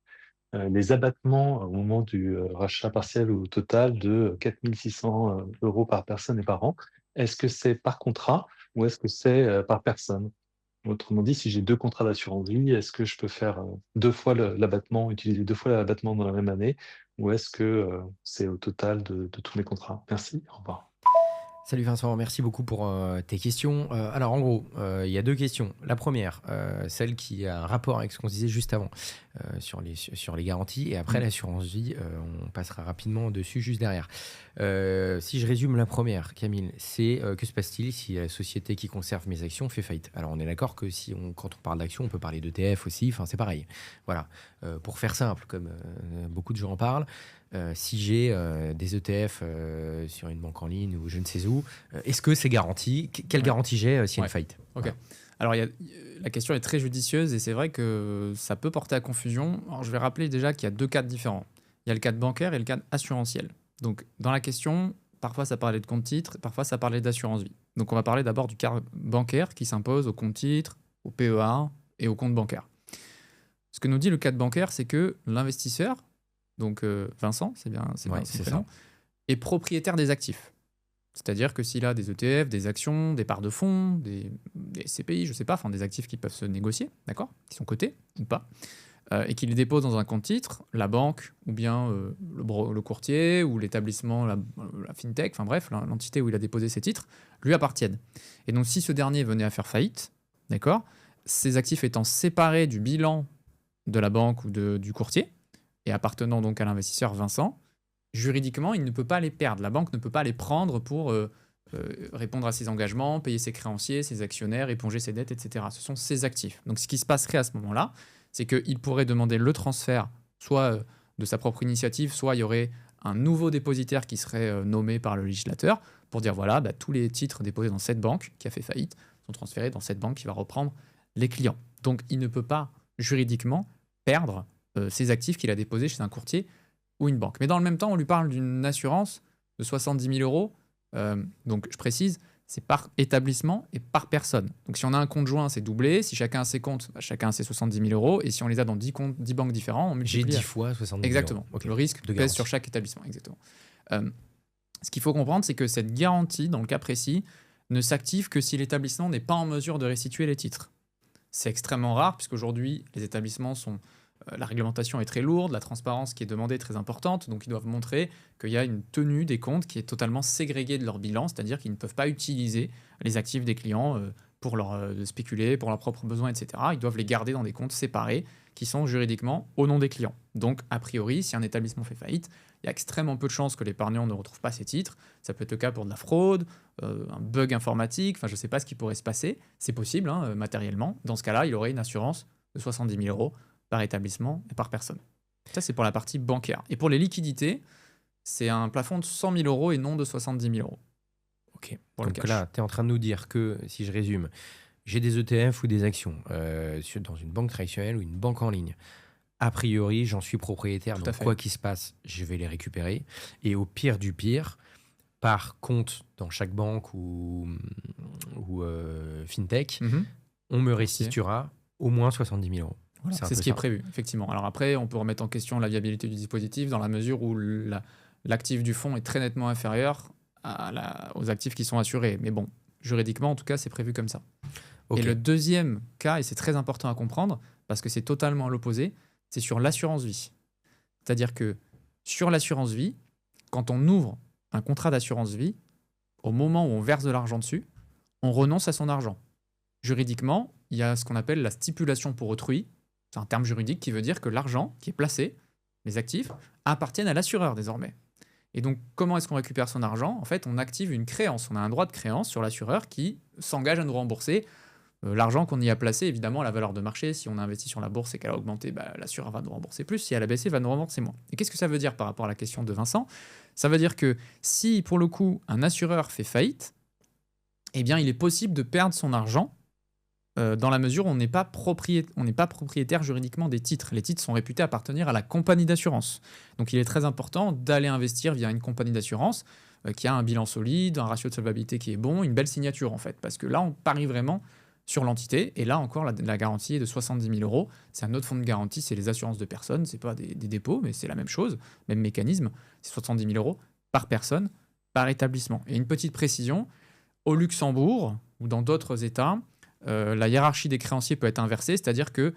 les abattements au moment du rachat partiel ou total de 4 600 euros par personne et par an. Est-ce que c'est par contrat ou est-ce que c'est par personne? Autrement dit, si j'ai deux contrats d'assurance vie, est-ce que je peux faire deux fois l'abattement, utiliser deux fois l'abattement dans la même année, ou est-ce que c'est au total de tous mes contrats? Merci, au revoir. Salut Vincent, merci beaucoup pour tes questions. Alors en gros, il y a deux questions. La première, celle qui a un rapport avec ce qu'on se disait juste avant sur les garanties. Et après l'assurance vie, on passera rapidement dessus juste derrière. Si je résume la première, Camille, c'est que se passe-t-il si la société qui conserve mes actions fait faillite? Alors on est d'accord que quand on parle d'actions, on peut parler d'ETF aussi, enfin c'est pareil. Voilà. Pour faire simple, comme beaucoup de gens en parlent, si j'ai des ETF sur une banque en ligne ou je ne sais où, est-ce que c'est garanti? Quelle garantie j'ai s'il y a une faillite? Ok. Voilà. Alors, la question est très judicieuse et c'est vrai que ça peut porter à confusion. Alors, je vais rappeler déjà qu'il y a deux cadres différents. Il y a le cadre bancaire et le cadre assurantiel. Donc, dans la question, parfois ça parlait de compte titre, parfois ça parlait d'assurance vie. Donc, on va parler d'abord du cadre bancaire qui s'impose au compte titre, au PEA et au compte bancaire. Ce que nous dit le cadre bancaire, c'est que l'investisseur, donc Vincent, c'est bien son prénom, est propriétaire des actifs. C'est-à-dire que s'il a des ETF, des actions, des parts de fonds, des CPI, je ne sais pas, enfin des actifs qui peuvent se négocier, d'accord, qui sont cotés ou pas, et qu'il les dépose dans un compte titre, la banque ou bien le courtier ou l'établissement, la fintech, enfin bref, l'entité où il a déposé ses titres, lui appartiennent. Et donc si ce dernier venait à faire faillite, d'accord, ces actifs étant séparés du bilan de la banque ou du courtier, et appartenant donc à l'investisseur Vincent, juridiquement, il ne peut pas les perdre. La banque ne peut pas les prendre pour répondre à ses engagements, payer ses créanciers, ses actionnaires, éponger ses dettes, etc. Ce sont ses actifs. Donc ce qui se passerait à ce moment-là, c'est qu'il pourrait demander le transfert, soit de sa propre initiative, soit il y aurait un nouveau dépositaire qui serait nommé par le législateur pour dire voilà, tous les titres déposés dans cette banque qui a fait faillite sont transférés dans cette banque qui va reprendre les clients. Donc il ne peut pas juridiquement perdre ses actifs qu'il a déposés chez un courtier ou une banque. Mais dans le même temps, on lui parle d'une assurance de 70 000 euros. Donc, je précise, c'est par établissement et par personne. Donc, si on a un compte joint, c'est doublé. Si chacun a ses comptes, chacun a ses 70 000 euros. Et si on les a dans 10 banques différents, on multiplie. J'ai 10 fois 70 000 euros. Exactement. Okay. Le risque pèse sur chaque établissement. Exactement. Ce qu'il faut comprendre, c'est que cette garantie, dans le cas précis, ne s'active que si l'établissement n'est pas en mesure de restituer les titres. C'est extrêmement rare, puisqu'aujourd'hui, les établissements sont... la réglementation est très lourde, la transparence qui est demandée est très importante, donc ils doivent montrer qu'il y a une tenue des comptes qui est totalement ségrégée de leur bilan, c'est-à-dire qu'ils ne peuvent pas utiliser les actifs des clients pour spéculer, pour leurs propres besoins, etc. Ils doivent les garder dans des comptes séparés qui sont juridiquement au nom des clients. Donc, a priori, si un établissement fait faillite, il y a extrêmement peu de chances que l'épargnant ne retrouve pas ses titres. Ça peut être le cas pour de la fraude, un bug informatique, enfin je ne sais pas ce qui pourrait se passer. C'est possible, matériellement. Dans ce cas-là, il aurait une assurance de 70 000 euros par établissement et par personne. Ça, c'est pour la partie bancaire. Et pour les liquidités, c'est un plafond de 100 000 euros et non de 70 000 euros. Ok. Donc là, tu es en train de nous dire que, si je résume, j'ai des ETF ou des actions dans une banque traditionnelle ou une banque en ligne. A priori, j'en suis propriétaire, donc quoi qu'il se passe, je vais les récupérer. Et au pire du pire, par compte dans chaque banque ou fintech, on me restituera au moins 70 000 euros. Voilà, c'est ce qui est prévu, effectivement. Alors après, on peut remettre en question la viabilité du dispositif dans la mesure où l'actif du fonds est très nettement inférieur aux actifs qui sont assurés. Mais bon, juridiquement, en tout cas, c'est prévu comme ça. Okay. Et le deuxième cas, et c'est très important à comprendre, parce que c'est totalement à l'opposé, c'est sur l'assurance vie. C'est-à-dire que sur l'assurance vie, quand on ouvre un contrat d'assurance vie, au moment où on verse de l'argent dessus, on renonce à son argent. Juridiquement, il y a ce qu'on appelle la stipulation pour autrui. C'est un terme juridique qui veut dire que l'argent qui est placé, les actifs, appartiennent à l'assureur désormais. Et donc, comment est-ce qu'on récupère son argent? En fait, on active une créance. On a un droit de créance sur l'assureur qui s'engage à nous rembourser l'argent qu'on y a placé. Évidemment, la valeur de marché, si on a investi sur la bourse et qu'elle a augmenté, l'assureur va nous rembourser plus. Si elle a baissé, va nous rembourser moins. Et qu'est-ce que ça veut dire par rapport à la question de Vincent? Ça veut dire que si, pour le coup, un assureur fait faillite, eh bien, il est possible de perdre son argent dans la mesure où on n'est pas propriétaire juridiquement des titres. Les titres sont réputés appartenir à la compagnie d'assurance. Donc il est très important d'aller investir via une compagnie d'assurance. qui a un bilan solide, un ratio de solvabilité qui est bon, une belle signature en fait. Parce que là, on parie vraiment sur l'entité. Et là encore, la garantie est de 70 000 euros. C'est un autre fonds de garantie, c'est les assurances de personnes. C'est pas des dépôts, mais c'est la même chose, même mécanisme. C'est 70 000 euros par personne, par établissement. Et une petite précision, au Luxembourg ou dans d'autres États, la hiérarchie des créanciers peut être inversée, c'est-à-dire que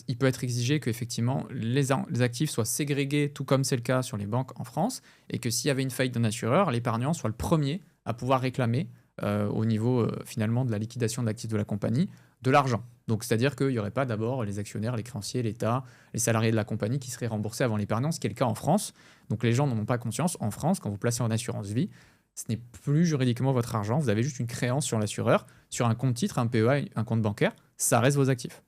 il peut être exigé que effectivement les actifs soient ségrégés, tout comme c'est le cas sur les banques en France, et que s'il y avait une faillite d'un assureur, l'épargnant soit le premier à pouvoir réclamer au niveau finalement de la liquidation de l'actif de la compagnie de l'argent. Donc c'est-à-dire qu'il n'y aurait pas d'abord les actionnaires, les créanciers, l'État, les salariés de la compagnie qui seraient remboursés avant l'épargnant, ce qui est le cas en France. Donc les gens n'en ont pas conscience. En France, quand vous placez en assurance vie, ce n'est plus juridiquement votre argent, vous avez juste une créance sur l'assureur, sur un compte titre, un PEA, un compte bancaire, ça reste vos actifs.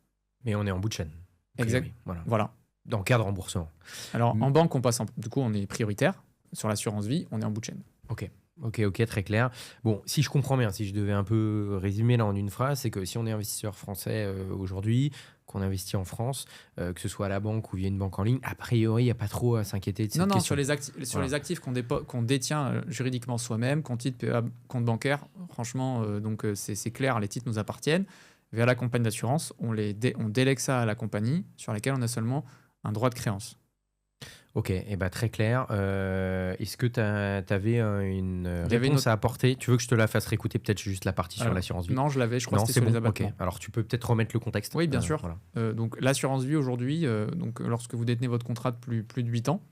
Mais on est en bout de chaîne. Exact. Voilà. Dans le cas de remboursement. Alors en banque, du coup, on est prioritaire. Sur l'assurance vie, on est en bout de chaîne. Ok, très clair. Bon, si je comprends bien, si je devais un peu résumer là en une phrase, c'est que si on est investisseur français aujourd'hui, qu'on investit en France, que ce soit à la banque ou via une banque en ligne, a priori, il n'y a pas trop à s'inquiéter de cette question. Sur les actifs qu'on détient juridiquement soi-même, compte titre, PEA, compte bancaire, franchement, c'est clair, les titres nous appartiennent. Vers la compagnie d'assurance, on délègue ça à la compagnie sur laquelle on a seulement un droit de créance. Ok, très clair. Est-ce que tu avais une réponse à apporter? Tu veux que je te la fasse réécouter peut-être juste la partie sur l'assurance vie? Non, je l'avais, je crois que c'était sur les abattements. Okay. Alors tu peux peut-être remettre le contexte? Oui, bien sûr. Voilà. Donc l'assurance vie aujourd'hui, lorsque vous détenez votre contrat de plus de 8 ans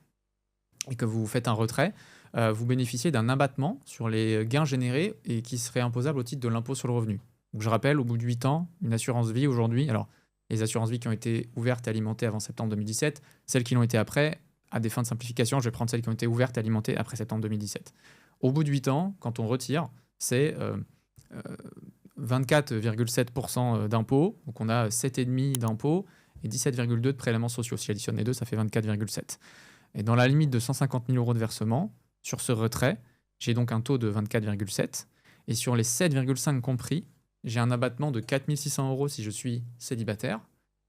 et que vous faites un retrait, vous bénéficiez d'un abattement sur les gains générés et qui serait imposable au titre de l'impôt sur le revenu. Donc je rappelle, au bout de 8 ans, une assurance vie aujourd'hui, alors les assurances vie qui ont été ouvertes et alimentées avant septembre 2017, celles qui l'ont été après, à des fins de simplification, je vais prendre celles qui ont été ouvertes et alimentées après septembre 2017. Au bout de 8 ans, quand on retire, c'est 24,7% d'impôts. Donc on a 7,5% d'impôts et 17,2% de prélèvements sociaux. Si j'additionne les deux, ça fait 24,7%. Et dans la limite de 150 000 euros de versement, sur ce retrait, j'ai donc un taux de 24,7%. Et sur les 7,5% compris, j'ai un abattement de 4 600 euros si je suis célibataire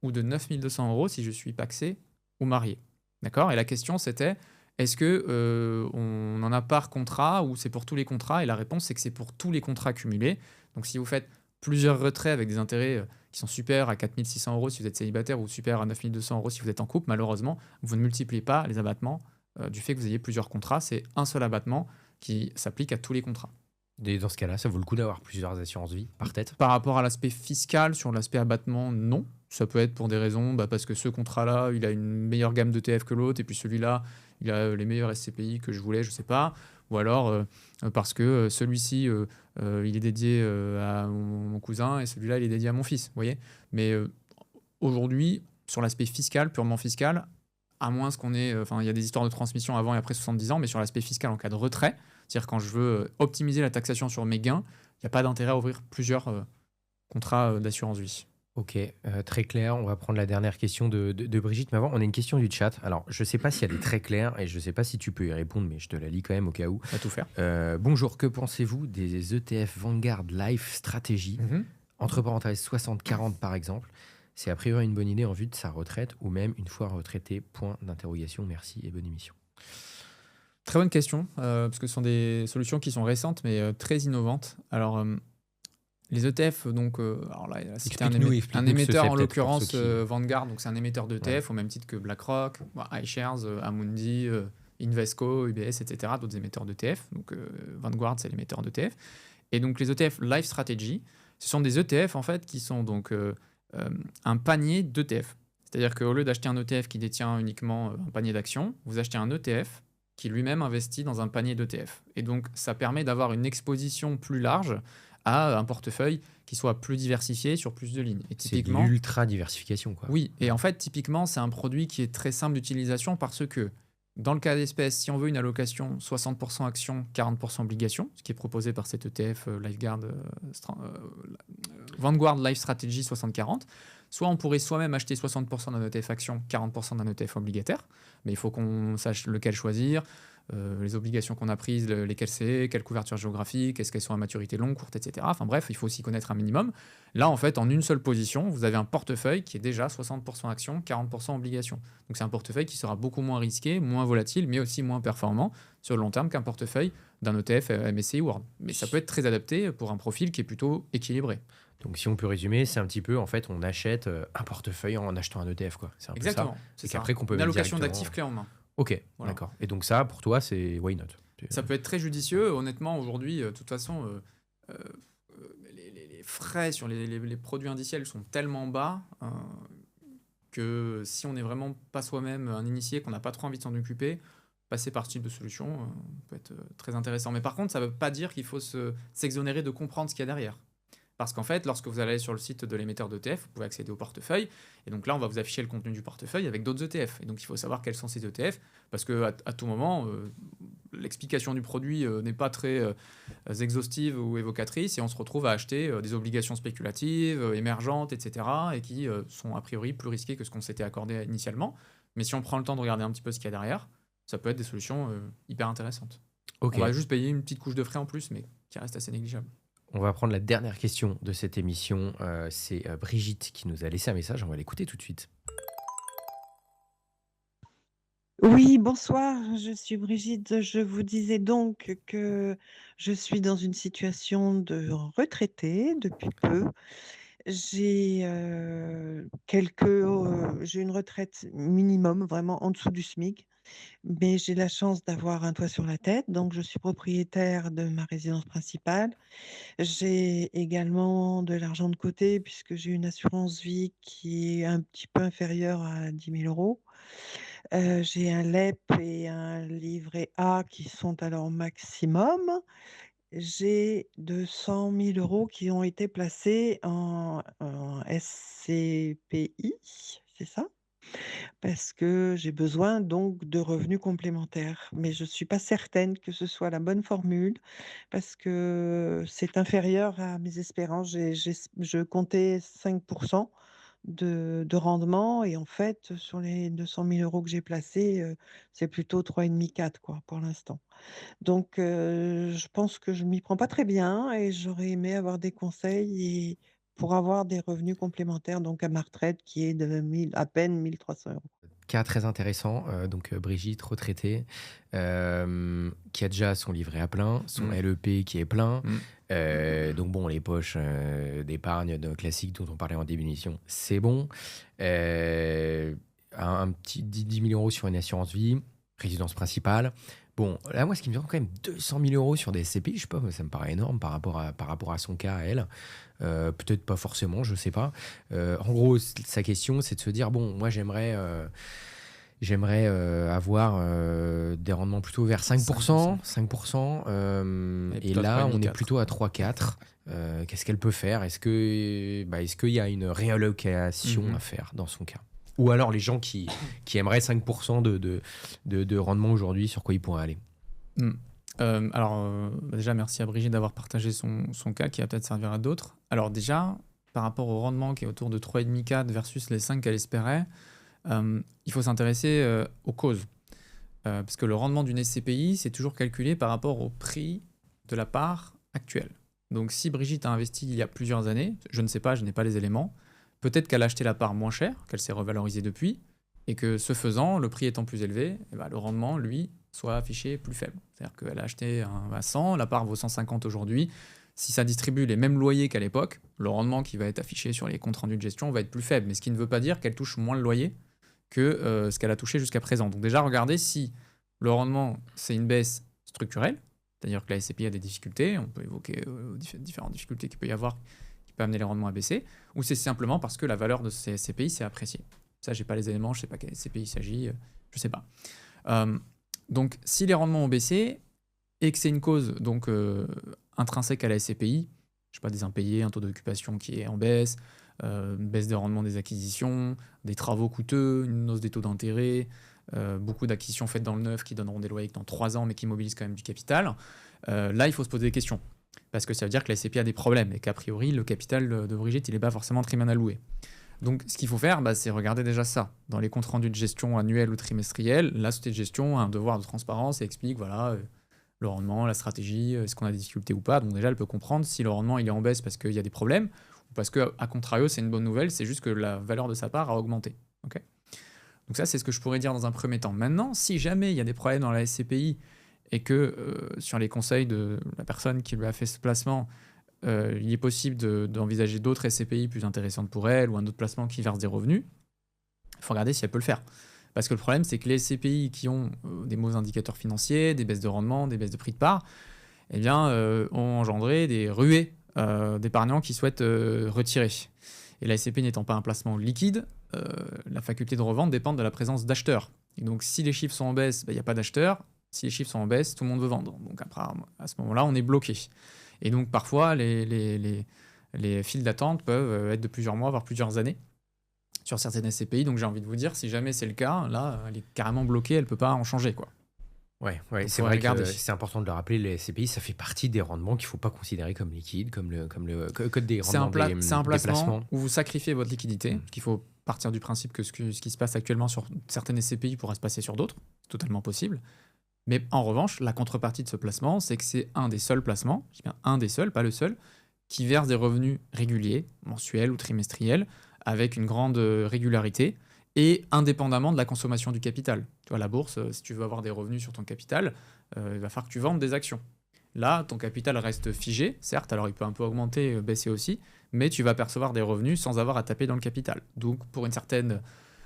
ou de 9 200 euros si je suis pacsé ou marié. D'accord? Et la question, c'était, est-ce qu'on en a par contrat ou c'est pour tous les contrats? Et la réponse, c'est que c'est pour tous les contrats cumulés. Donc, si vous faites plusieurs retraits avec des intérêts qui sont supérieurs à 4 600 euros si vous êtes célibataire ou supérieurs à 9 200 euros si vous êtes en couple, malheureusement, vous ne multipliez pas les abattements du fait que vous ayez plusieurs contrats. C'est un seul abattement qui s'applique à tous les contrats. Et dans ce cas-là, ça vaut le coup d'avoir plusieurs assurances vie par tête? Par rapport à l'aspect fiscal, sur l'aspect abattement, non. Ça peut être pour des raisons, parce que ce contrat-là, il a une meilleure gamme d'ETF que l'autre, et puis celui-là, il a les meilleurs SCPI que je voulais, je sais pas. Ou alors parce que celui-ci, il est dédié à mon cousin, et celui-là, il est dédié à mon fils, vous voyez. Mais aujourd'hui, sur l'aspect fiscal, purement fiscal, à moins qu'on ait... il y a des histoires de transmission avant et après 70 ans, mais sur l'aspect fiscal en cas de retrait, c'est-à-dire quand je veux optimiser la taxation sur mes gains, il n'y a pas d'intérêt à ouvrir plusieurs contrats d'assurance vie. Ok, très clair. On va prendre la dernière question de Brigitte. Mais avant, on a une question du chat. Alors, je ne sais pas si elle est très claire et je ne sais pas si tu peux y répondre, mais je te la lis quand même au cas où. On va tout faire. Bonjour, que pensez-vous des ETF Vanguard Life Strategy, entre parenthèses 60-40 par exemple? C'est a priori une bonne idée en vue de sa retraite ou même une fois retraité? Point d'interrogation. Merci et bonne émission. Très bonne question, parce que ce sont des solutions qui sont récentes mais très innovantes. Alors, les ETF, donc, alors là, c'est un émetteur en l'occurrence Vanguard, donc c'est un émetteur d'ETF au même titre que BlackRock, iShares, Amundi, Invesco, UBS, etc. D'autres émetteurs d'ETF. Donc Vanguard, c'est l'émetteur d'ETF. Et donc les ETF Life Strategy, ce sont des ETF en fait qui sont donc un panier d'ETF. C'est-à-dire qu'au lieu d'acheter un ETF qui détient uniquement un panier d'actions, vous achetez un ETF qui lui-même investit dans un panier d'ETF. Et donc ça permet d'avoir une exposition plus large à un portefeuille qui soit plus diversifié sur plus de lignes. Et typiquement, c'est l'ultra diversification, quoi. Oui, et en fait, typiquement, c'est un produit qui est très simple d'utilisation parce que, dans le cas d'espèce, si on veut une allocation 60% actions, 40% obligations, ce qui est proposé par cet ETF Vanguard Life Strategy 60-40, Soit on pourrait soi-même acheter 60% d'un ETF action, 40% d'un ETF obligataire, mais il faut qu'on sache lequel choisir, les obligations qu'on a prises, lesquelles c'est, quelle couverture géographique, est-ce qu'elles sont à maturité longue, courte, etc. Enfin bref, il faut aussi connaître un minimum. Là, en fait, en une seule position, vous avez un portefeuille qui est déjà 60% actions, 40% obligations. Donc c'est un portefeuille qui sera beaucoup moins risqué, moins volatile, mais aussi moins performant sur le long terme qu'un portefeuille d'un ETF MSCI World. Mais ça peut être très adapté pour un profil qui est plutôt équilibré. Donc si on peut résumer, c'est un petit peu, en fait, on achète un portefeuille en achetant un ETF, quoi. C'est un peu ça. Exactement. Et qu'après qu'on peut Une mettre allocation directement- d'actifs clé en main. Ok, Voilà. d'accord. Et donc ça, pour toi, c'est why not? Ça peut être très judicieux. Honnêtement, aujourd'hui, de toute façon, les frais sur les produits indiciels sont tellement bas que si on n'est vraiment pas soi-même un initié, qu'on n'a pas trop envie de s'en occuper, passer par ce type de solution peut être très intéressant. Mais par contre, ça ne veut pas dire qu'il faut s'exonérer de comprendre ce qu'il y a derrière. Parce qu'en fait, lorsque vous allez sur le site de l'émetteur d'ETF, vous pouvez accéder au portefeuille. Et donc là, on va vous afficher le contenu du portefeuille avec d'autres ETF. Et donc, il faut savoir quels sont ces ETF. Parce qu'à tout moment, l'explication du produit n'est pas très exhaustive ou évocatrice. Et on se retrouve à acheter des obligations spéculatives, émergentes, etc. Et qui sont a priori plus risquées que ce qu'on s'était accordé initialement. Mais si on prend le temps de regarder un petit peu ce qu'il y a derrière, ça peut être des solutions hyper intéressantes. Ok. On va juste payer une petite couche de frais en plus, mais qui reste assez négligeable. On va prendre la dernière question de cette émission. C'est Brigitte qui nous a laissé un message. On va l'écouter tout de suite. Oui, bonsoir, je suis Brigitte. Je vous disais donc que je suis dans une situation de retraitée depuis peu. J'ai j'ai une retraite minimum, vraiment en dessous du SMIC, mais j'ai la chance d'avoir un toit sur la tête, donc je suis propriétaire de ma résidence principale. J'ai également de l'argent de côté puisque j'ai une assurance vie qui est un petit peu inférieure à 10 000 euros. J'ai un LEP et un livret A qui sont à leur maximum. J'ai 200 000 euros qui ont été placés en SCPI, c'est ça? Parce que j'ai besoin donc de revenus complémentaires. Mais je ne suis pas certaine que ce soit la bonne formule parce que c'est inférieur à mes espérances. Je comptais 5% de rendement et en fait, sur les 200 000 euros que j'ai placés, c'est plutôt 3,5, 4 quoi, pour l'instant. Donc, je pense que je ne m'y prends pas très bien et j'aurais aimé avoir des conseils et pour avoir des revenus complémentaires donc à ma retraite qui est de à peine 1 300 euros. Cas très intéressant. Donc Brigitte, retraitée, qui a déjà son livret à plein, son LEP qui est plein. Donc bon, les poches d'épargne classiques dont on parlait en début d'émission, c'est bon. Un petit 10 000 euros sur une assurance vie, résidence principale. Bon, là, moi, ce qui me demande quand même 200 000 euros sur des SCPI, je sais pas, ça me paraît énorme par rapport à son cas à elle. Peut-être pas forcément, je sais pas. En gros, sa question, c'est de se dire, bon, moi, j'aimerais avoir des rendements plutôt vers 5%. 5%. Et là, on est plutôt à 3-4. Qu'est-ce qu'elle peut faire? Est-ce qu'il y a une réallocation à faire dans son cas? Ou alors les gens qui aimeraient 5% de rendement aujourd'hui, sur quoi ils pourraient aller? Déjà, merci à Brigitte d'avoir partagé son cas qui va peut-être servir à d'autres. Alors déjà, par rapport au rendement qui est autour de 3,5-4 versus les 5 qu'elle espérait, il faut s'intéresser aux causes. Parce que le rendement d'une SCPI, c'est toujours calculé par rapport au prix de la part actuelle. Donc si Brigitte a investi il y a plusieurs années, je ne sais pas, je n'ai pas les éléments, peut-être qu'elle a acheté la part moins chère, qu'elle s'est revalorisée depuis, et que ce faisant, le prix étant plus élevé, le rendement, lui, soit affiché plus faible. C'est-à-dire qu'elle a acheté à 100, la part vaut 150 aujourd'hui. Si ça distribue les mêmes loyers qu'à l'époque, le rendement qui va être affiché sur les comptes rendus de gestion va être plus faible. Mais ce qui ne veut pas dire qu'elle touche moins le loyer que ce qu'elle a touché jusqu'à présent. Donc déjà, regardez si le rendement, c'est une baisse structurelle, c'est-à-dire que la SCPI a des difficultés, on peut évoquer différentes difficultés qu'il peut y avoir, qui peuvent amener les rendements à baisser, ou c'est simplement parce que la valeur de ces SCPI s'est appréciée. Ça, j'ai pas les éléments, je sais pas quel SCPI il s'agit, je sais pas. Donc, si les rendements ont baissé et que c'est une cause donc intrinsèque à la SCPI, je sais pas, des impayés, un taux d'occupation qui est en baisse, une baisse des rendements des acquisitions, des travaux coûteux, une hausse des taux d'intérêt, beaucoup d'acquisitions faites dans le neuf qui donneront des loyers que dans 3 ans mais qui mobilisent quand même du capital, là il faut se poser des questions. Parce que ça veut dire que la SCPI a des problèmes et qu'a priori le capital de Brigitte il n'est pas forcément très bien alloué. Donc, ce qu'il faut faire, c'est regarder déjà ça. Dans les comptes rendus de gestion annuels ou trimestriels, la société de gestion a un devoir de transparence et explique, voilà, le rendement, la stratégie, est-ce qu'on a des difficultés ou pas. Donc déjà, elle peut comprendre si le rendement il est en baisse parce qu'il y a des problèmes ou parce que, à contrario, c'est une bonne nouvelle, c'est juste que la valeur de sa part a augmenté. Ok. Donc ça, c'est ce que je pourrais dire dans un premier temps. Maintenant, si jamais il y a des problèmes dans la SCPI et que sur les conseils de la personne qui lui a fait ce placement, il est possible d'envisager d'autres SCPI plus intéressantes pour elle ou un autre placement qui verse des revenus, il faut regarder si elle peut le faire. Parce que le problème, c'est que les SCPI qui ont des mauvais indicateurs financiers, des baisses de rendement, des baisses de prix de part, eh bien, ont engendré des ruées d'épargnants qui souhaitent retirer. Et la SCPI n'étant pas un placement liquide, la faculté de revente dépend de la présence d'acheteurs. Et donc, si les chiffres sont en baisse, il n'y a pas d'acheteurs. Si les chiffres sont en baisse, tout le monde veut vendre. Donc, après, à ce moment-là, on est bloqué. Et donc, parfois, les files d'attente peuvent être de plusieurs mois, voire plusieurs années sur certaines SCPI. Donc, j'ai envie de vous dire, si jamais c'est le cas, là, elle est carrément bloquée, elle ne peut pas en changer, quoi. Ouais, Donc, c'est faut vrai regarder. que c'est important de le rappeler, les SCPI, ça fait partie des rendements qu'il ne faut pas considérer comme liquides, comme le code des C'est un, rendements c'est un des placement placements. où vous sacrifiez votre liquidité, qu'il faut partir du principe que ce qui se passe actuellement sur certaines SCPI pourra se passer sur d'autres, c'est totalement possible. Mais en revanche, la contrepartie de ce placement, c'est que c'est un des seuls placements, je dis bien un des seuls, pas le seul, qui verse des revenus réguliers, mensuels ou trimestriels, avec une grande régularité et indépendamment de la consommation du capital. Tu vois, la bourse, si tu veux avoir des revenus sur ton capital, il va falloir que tu vendes des actions. Là, ton capital reste figé, certes, alors il peut un peu augmenter, baisser aussi, mais tu vas percevoir des revenus sans avoir à taper dans le capital. Donc, pour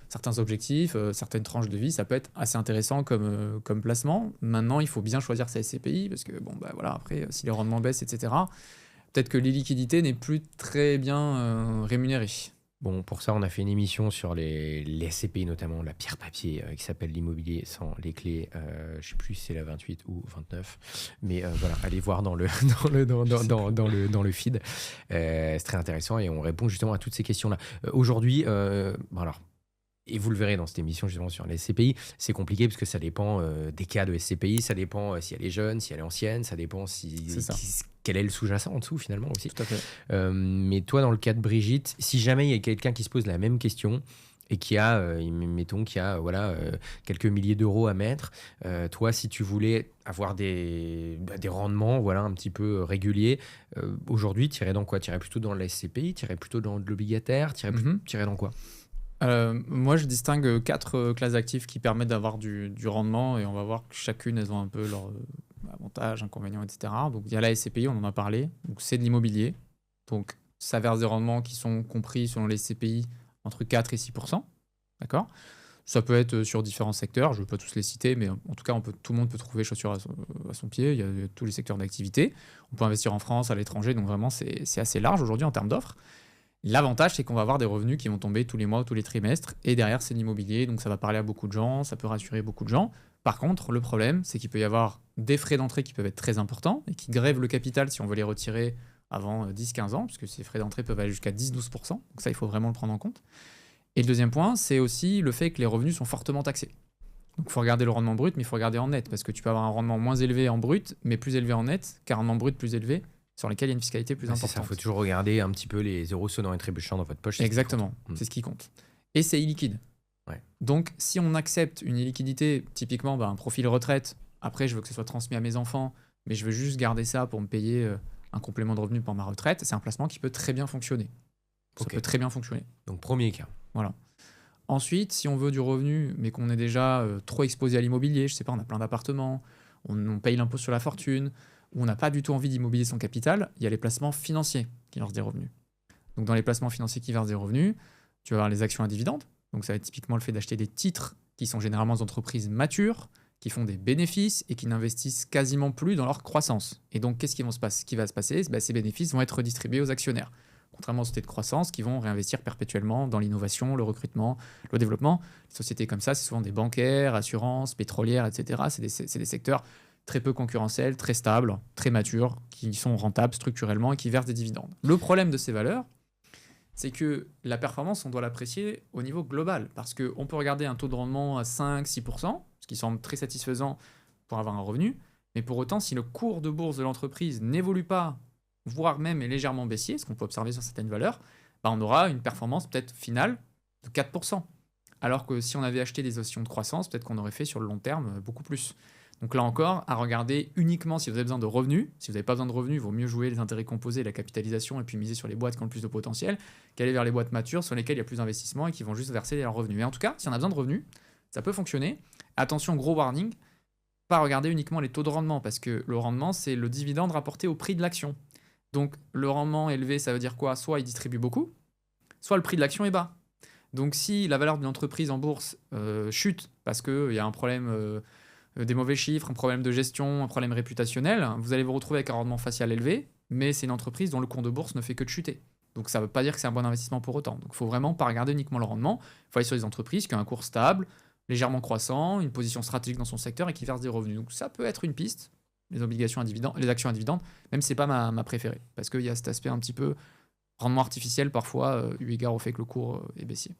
certains objectifs, certaines tranches de vie, ça peut être assez intéressant comme placement. Maintenant, il faut bien choisir sa SCPI, parce que, voilà, après, si les rendements baissent, etc., peut-être que l'illiquidité n'est plus très bien rémunérée. Bon, pour ça, on a fait une émission sur les SCPI, notamment la pierre papier, qui s'appelle l'immobilier sans les clés. Je ne sais plus si c'est la 28 ou 29. Mais voilà, allez voir dans le feed. C'est très intéressant et on répond justement à toutes ces questions-là. Aujourd'hui, alors, et vous le verrez dans cette émission justement sur les SCPI, c'est compliqué parce que ça dépend des cas de SCPI, ça dépend si elle est jeune, si elle est ancienne, ça dépend quel est le sous-jacent en dessous finalement aussi. Tout à fait. Mais toi, dans le cas de Brigitte, si jamais il y a quelqu'un qui se pose la même question et qui a, mettons, quelques milliers d'euros à mettre, toi, si tu voulais avoir des rendements un petit peu réguliers, aujourd'hui, tu irais dans quoi? Tu irais plutôt dans la SCPI, tu irais plutôt dans de l'obligataire, tu irais dans quoi? Moi, je distingue 4 classes d'actifs qui permettent d'avoir du rendement et on va voir que chacune, elles ont un peu leurs avantages, inconvénients, etc. Donc, il y a la SCPI, on en a parlé. Donc, c'est de l'immobilier. Donc, ça verse des rendements qui sont compris selon les SCPI entre 4 et 6%. D'accord ? Ça peut être sur différents secteurs. Je ne vais pas tous les citer, mais en tout cas, tout le monde peut trouver chaussures à son pied. Il y a tous les secteurs d'activité. On peut investir en France, à l'étranger. Donc, vraiment, c'est assez large aujourd'hui en termes d'offres. L'avantage, c'est qu'on va avoir des revenus qui vont tomber tous les mois ou tous les trimestres. Et derrière, c'est l'immobilier. Donc, ça va parler à beaucoup de gens. Ça peut rassurer beaucoup de gens. Par contre, le problème, c'est qu'il peut y avoir des frais d'entrée qui peuvent être très importants et qui grèvent le capital si on veut les retirer avant 10-15 ans, puisque ces frais d'entrée peuvent aller jusqu'à 10-12%. Donc ça, il faut vraiment le prendre en compte. Et le deuxième point, c'est aussi le fait que les revenus sont fortement taxés. Donc il faut regarder le rendement brut, mais il faut regarder en net, parce que tu peux avoir un rendement moins élevé en brut, mais plus élevé en net, qu'un rendement brut plus élevé, sur lequel il y a une fiscalité plus importante. C'est ça, il faut toujours regarder un petit peu les euros sonnants et trébuchants dans votre poche. Exactement, c'est ce qui compte. Et c'est illiquide. Ouais. Donc, si on accepte une illiquidité, typiquement un profil retraite, après je veux que ce soit transmis à mes enfants, mais je veux juste garder ça pour me payer un complément de revenu pour ma retraite, c'est un placement qui peut très bien fonctionner. Ça peut très bien fonctionner. Donc, premier cas. Voilà. Ensuite, si on veut du revenu, mais qu'on est déjà trop exposé à l'immobilier, je sais pas, on a plein d'appartements, on paye l'impôt sur la fortune, ou on n'a pas du tout envie d'immobiliser son capital, il y a les placements financiers qui versent des revenus. Donc, dans les placements financiers qui versent des revenus, tu vas avoir les actions à dividendes. Donc, ça va être typiquement le fait d'acheter des titres qui sont généralement des entreprises matures, qui font des bénéfices et qui n'investissent quasiment plus dans leur croissance. Et donc, qu'est-ce qui va se passer? Ces bénéfices vont être redistribués aux actionnaires. Contrairement aux sociétés de croissance qui vont réinvestir perpétuellement dans l'innovation, le recrutement, le développement. Les sociétés comme ça, c'est souvent des bancaires, assurances, pétrolières, etc. C'est des secteurs très peu concurrentiels, très stables, très matures, qui sont rentables structurellement et qui versent des dividendes. Le problème de ces valeurs, c'est que la performance, on doit l'apprécier au niveau global. Parce qu'on peut regarder un taux de rendement à 5-6%, ce qui semble très satisfaisant pour avoir un revenu. Mais pour autant, si le cours de bourse de l'entreprise n'évolue pas, voire même est légèrement baissier, ce qu'on peut observer sur certaines valeurs, on aura une performance peut-être finale de 4%. Alors que si on avait acheté des options de croissance, peut-être qu'on aurait fait sur le long terme beaucoup plus. Donc là encore, à regarder uniquement si vous avez besoin de revenus. Si vous n'avez pas besoin de revenus, il vaut mieux jouer les intérêts composés, la capitalisation, et puis miser sur les boîtes qui ont le plus de potentiel, qu'aller vers les boîtes matures sur lesquelles il y a plus d'investissement et qui vont juste verser leurs revenus. Mais en tout cas, si on a besoin de revenus, ça peut fonctionner. Attention, gros warning, pas regarder uniquement les taux de rendement, parce que le rendement, c'est le dividende rapporté au prix de l'action. Donc le rendement élevé, ça veut dire quoi? Soit il distribue beaucoup, soit le prix de l'action est bas. Donc si la valeur d'une entreprise en bourse chute parce qu'il y a un problème des mauvais chiffres, un problème de gestion, un problème réputationnel, vous allez vous retrouver avec un rendement facial élevé, mais c'est une entreprise dont le cours de bourse ne fait que de chuter. Donc ça ne veut pas dire que c'est un bon investissement pour autant. Donc il ne faut vraiment pas regarder uniquement le rendement, il faut aller sur des entreprises qui ont un cours stable, légèrement croissant, une position stratégique dans son secteur et qui versent des revenus. Donc ça peut être une piste, les obligations à dividendes, les actions à dividendes, même si ce n'est pas ma préférée, parce qu'il y a cet aspect un petit peu rendement artificiel parfois, eu égard au fait que le cours est baissier.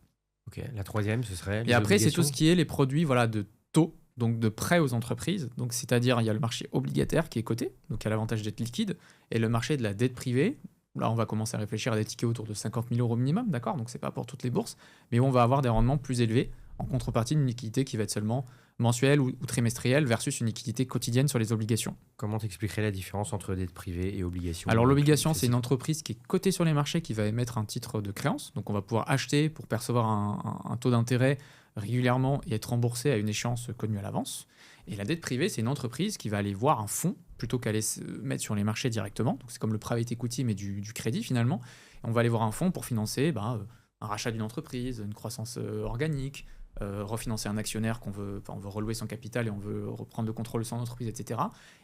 Ok, la troisième, ce serait. Et après, c'est tout ce qui est les produits de taux, donc de prêts aux entreprises. Donc, c'est-à-dire, il y a le marché obligataire qui est coté, donc il y a l'avantage d'être liquide, et le marché de la dette privée. Là, on va commencer à réfléchir à des tickets autour de 50 000 euros minimum, d'accord? Donc, c'est pas pour toutes les bourses, mais on va avoir des rendements plus élevés en contrepartie d'une liquidité qui va être seulement mensuelle ou trimestrielle versus une liquidité quotidienne sur les obligations. Comment t'expliquerais la différence entre dette privée et obligation? Alors l'obligation, c'est une entreprise qui est cotée sur les marchés qui va émettre un titre de créance. Donc on va pouvoir acheter pour percevoir un taux d'intérêt régulièrement et être remboursé à une échéance connue à l'avance. Et la dette privée, c'est une entreprise qui va aller voir un fonds plutôt qu'aller se mettre sur les marchés directement. Donc c'est comme le private equity mais du crédit finalement. Et on va aller voir un fonds pour financer un rachat d'une entreprise, une croissance organique, refinancer un actionnaire on veut relouer son capital et on veut reprendre le contrôle de son entreprise, etc.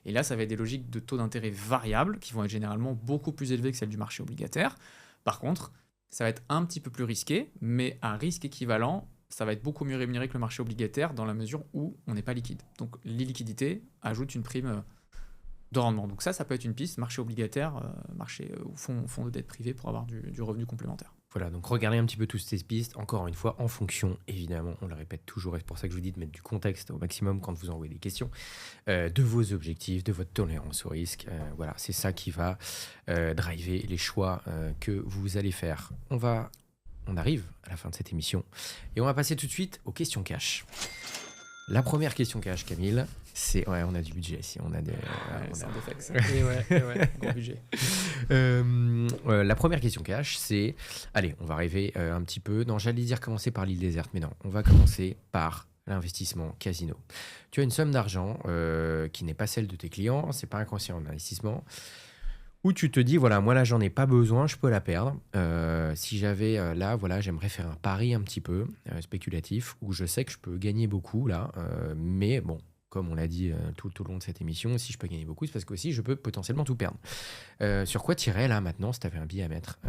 Et là, ça va être des logiques de taux d'intérêt variables qui vont être généralement beaucoup plus élevées que celles du marché obligataire. Par contre, ça va être un petit peu plus risqué, mais à risque équivalent, ça va être beaucoup mieux rémunéré que le marché obligataire dans la mesure où on n'est pas liquide. Donc l'illiquidité ajoute une prime de rendement. Donc ça peut être une piste, marché obligataire, marché ou fonds de dette privée pour avoir du revenu complémentaire. Voilà, donc regardez un petit peu toutes ces pistes, encore une fois, en fonction, évidemment, on le répète toujours, et c'est pour ça que je vous dis de mettre du contexte au maximum quand vous envoyez des questions, de vos objectifs, de votre tolérance au risque. Voilà, c'est ça qui va driver les choix que vous allez faire. On arrive à la fin de cette émission, et on va passer tout de suite aux questions cash. La première question cash, Camille, c'est... Ouais, on a du budget ici, on a des... c'est un défect. Et ouais, gros budget. La première question cash, c'est... Allez, on va arriver un petit peu... Non, j'allais dire commencer par l'île déserte, mais non, on va commencer par l'investissement casino. Tu as une somme d'argent qui n'est pas celle de tes clients, c'est pas un conseiller en investissement, où tu te dis, voilà, moi là, j'en ai pas besoin, je peux la perdre. Si j'avais là, voilà, j'aimerais faire un pari un petit peu spéculatif, où je sais que je peux gagner beaucoup là, mais bon, comme on l'a dit tout au long de cette émission, si je peux gagner beaucoup, c'est parce que aussi je peux potentiellement tout perdre. Sur quoi tirais là maintenant, si tu avais un billet à mettre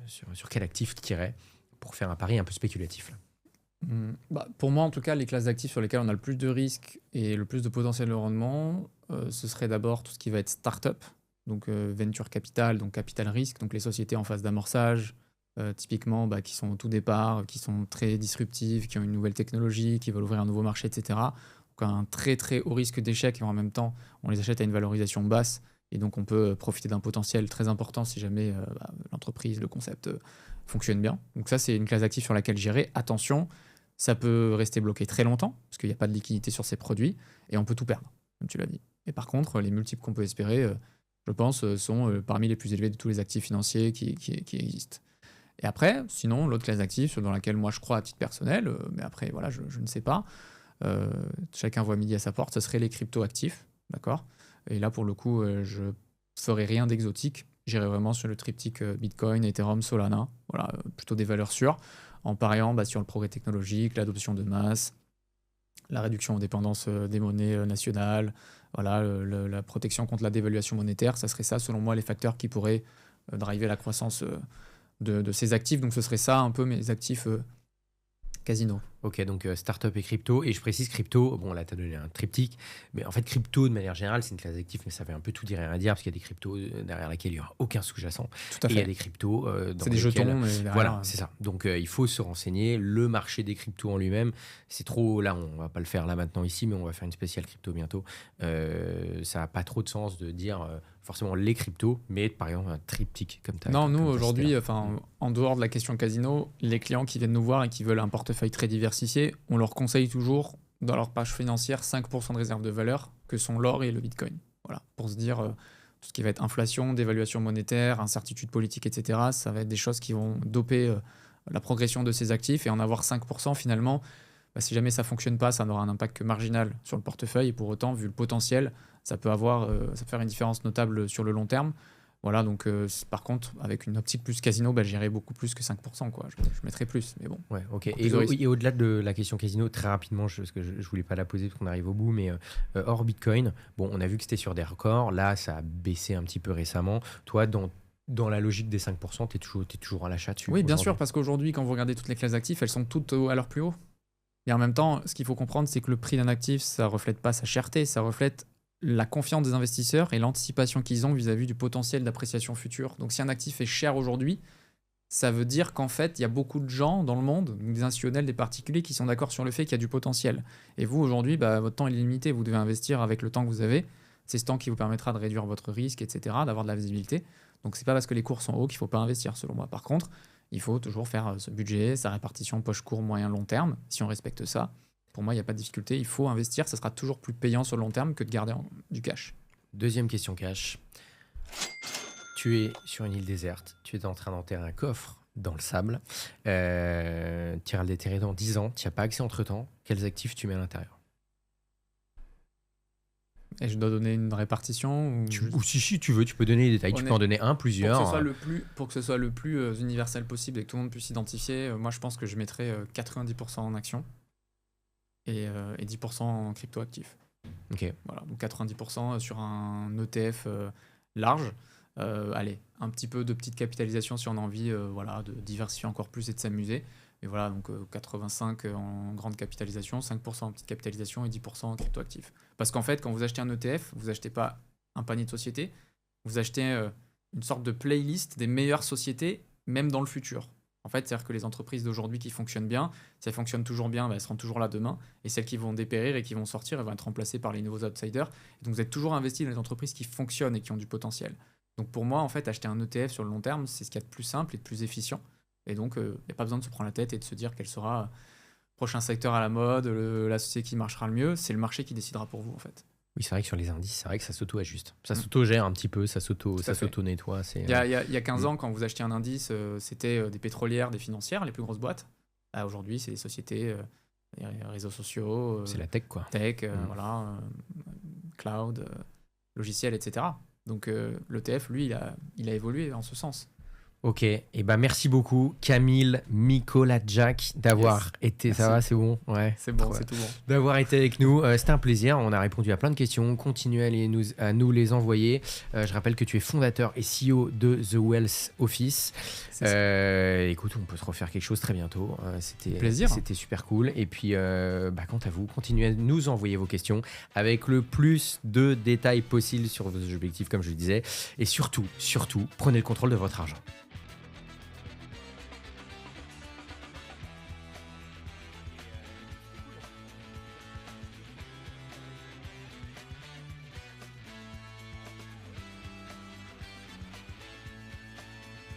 sur quel actif tirais pour faire un pari un peu spéculatif là? Pour moi, en tout cas, les classes d'actifs sur lesquelles on a le plus de risques et le plus de potentiel de rendement, ce serait d'abord tout ce qui va être start-up, donc venture capital, donc capital risque, donc les sociétés en phase d'amorçage, typiquement qui sont au tout départ, qui sont très disruptives, qui ont une nouvelle technologie, qui veulent ouvrir un nouveau marché, etc. Donc un très très haut risque d'échec et en même temps, on les achète à une valorisation basse et donc on peut profiter d'un potentiel très important si jamais l'entreprise, le concept fonctionne bien. Donc ça, c'est une classe d'actifs sur laquelle j'irai. Attention, ça peut rester bloqué très longtemps parce qu'il n'y a pas de liquidité sur ces produits et on peut tout perdre, comme tu l'as dit. Et par contre, les multiples qu'on peut espérer, je pense, sont parmi les plus élevés de tous les actifs financiers qui existent. Et après, sinon, l'autre classe d'actifs dans laquelle moi je crois à titre personnel, mais après, voilà, je ne sais pas, chacun voit midi à sa porte, ce serait les crypto-actifs, d'accord? Et là, pour le coup, je ferai rien d'exotique. J'irai vraiment sur le triptyque Bitcoin, Ethereum, Solana, voilà, plutôt des valeurs sûres, en pariant sur le progrès technologique, l'adoption de masse, la réduction aux dépendances des monnaies nationales, voilà, la protection contre la dévaluation monétaire. Ça serait ça, selon moi, les facteurs qui pourraient driver la croissance de ces actifs. Donc ce serait ça un peu mes actifs casino. Ok, donc startup et crypto. Et je précise crypto, bon là tu as donné un triptyque, mais en fait crypto de manière générale c'est une classe d'actifs, mais ça fait un peu tout dire et rien dire, parce qu'il y a des cryptos derrière lesquels il n'y aura aucun sous-jacent. Tout à fait. Et il y a des cryptos dans c'est des lesquels... jetons, mais derrière, voilà, c'est ça. Donc il faut se renseigner. Le marché des cryptos en lui-même, c'est trop... Là, on va pas le faire là maintenant ici, mais on va faire une spéciale crypto bientôt. Ça n'a pas trop de sens de dire forcément les cryptos, mais par exemple un triptyque comme tu as. Non, nous aujourd'hui, en dehors de la question casino, les clients qui viennent nous voir et qui veulent un portefeuille très diversifié, on leur conseille toujours dans leur page financière 5% de réserve de valeur que sont l'or et le bitcoin. Voilà, pour se dire tout ce qui va être inflation, dévaluation monétaire, incertitude politique, etc., ça va être des choses qui vont doper la progression de ces actifs, et en avoir 5% finalement, si jamais ça fonctionne pas, ça n'aura un impact que marginal sur le portefeuille, et pour autant, vu le potentiel, ça peut faire une différence notable sur le long terme. Voilà, donc par contre, avec une optique plus casino, j'irais beaucoup plus que 5%, quoi. Je mettrais plus, mais bon. Ouais, ok. Plus de risque. Et au-delà de la question casino, très rapidement, parce que je voulais pas la poser parce qu'on arrive au bout, mais hors Bitcoin, bon, on a vu que c'était sur des records. Là, ça a baissé un petit peu récemment. Toi, dans la logique des 5%, tu es toujours à l'achat dessus. Oui, bien sûr, parce qu'aujourd'hui, quand vous regardez toutes les classes d'actifs, elles sont toutes à leur plus haut. Et en même temps, ce qu'il faut comprendre, c'est que le prix d'un actif, ça reflète pas sa cherté, ça reflète la confiance des investisseurs et l'anticipation qu'ils ont vis-à-vis du potentiel d'appréciation future. Donc si un actif est cher aujourd'hui, ça veut dire qu'en fait, il y a beaucoup de gens dans le monde, des institutionnels, des particuliers, qui sont d'accord sur le fait qu'il y a du potentiel. Et vous, aujourd'hui, votre temps est limité, vous devez investir avec le temps que vous avez. C'est ce temps qui vous permettra de réduire votre risque, etc., d'avoir de la visibilité. Donc c'est pas parce que les cours sont hauts qu'il faut pas investir, selon moi. Par contre, il faut toujours faire ce budget, sa répartition poche court, moyen, long terme. Si on respecte ça, pour moi, il n'y a pas de difficulté. Il faut investir. Ça sera toujours plus payant sur le long terme que de garder du cash. Deuxième question cash. Tu es sur une île déserte. Tu es en train d'enterrer un coffre dans le sable. Tu iras le déterrer dans 10 ans. Tu n'y as pas accès entre-temps. Quels actifs tu mets à l'intérieur? Et je dois donner une répartition ou si tu veux, tu peux donner des détails. Tu peux en donner un, plusieurs. Pour que ce soit le plus universel possible et que tout le monde puisse s'identifier, moi, je pense que je mettrais 90% en actions et 10% en crypto-actifs. Ok. Voilà, donc 90% sur un ETF large. Allez, un petit peu de petite capitalisation si on a envie de diversifier encore plus et de s'amuser. Et voilà, donc 85 en grande capitalisation, 5% en petite capitalisation et 10% en crypto-actifs. Parce qu'en fait, quand vous achetez un ETF, vous achetez pas un panier de sociétés, vous achetez une sorte de playlist des meilleures sociétés, même dans le futur. En fait, c'est-à-dire que les entreprises d'aujourd'hui qui fonctionnent bien, si elles fonctionnent toujours bien, elles seront toujours là demain. Et celles qui vont dépérir et qui vont sortir, elles vont être remplacées par les nouveaux outsiders. Et donc, vous êtes toujours investi dans les entreprises qui fonctionnent et qui ont du potentiel. Donc, pour moi, en fait, acheter un ETF sur le long terme, c'est ce qu'il y a de plus simple et de plus efficient. Et donc, il n'y a pas besoin de se prendre la tête et de se dire quel sera le prochain secteur à la mode, la société qui marchera le mieux. C'est le marché qui décidera pour vous, en fait. Oui, c'est vrai que sur les indices, c'est vrai que ça s'auto-ajuste. Ça s'auto-gère un petit peu, ça s'auto-nettoie. Il y a 15 ans, quand vous achetiez un indice, c'était des pétrolières, des financières, les plus grosses boîtes. Aujourd'hui, c'est des sociétés, les réseaux sociaux. C'est la tech, quoi. Cloud, logiciel, etc. Donc, l'ETF, lui, il a évolué en ce sens. Ok, et merci beaucoup Camille, Nicolas, Jack d'avoir été. Merci. Ça va, c'est bon, ouais. C'est bon, c'est tout bon. D'avoir été avec nous. C'était un plaisir. On a répondu à plein de questions. Continuez à nous les envoyer. Je rappelle que tu es fondateur et CEO de The Wealth Office. Écoute, on peut se refaire quelque chose très bientôt. C'était super cool. Et puis, quant à vous, continuez à nous envoyer vos questions avec le plus de détails possible sur vos objectifs, comme je le disais. Et surtout, prenez le contrôle de votre argent.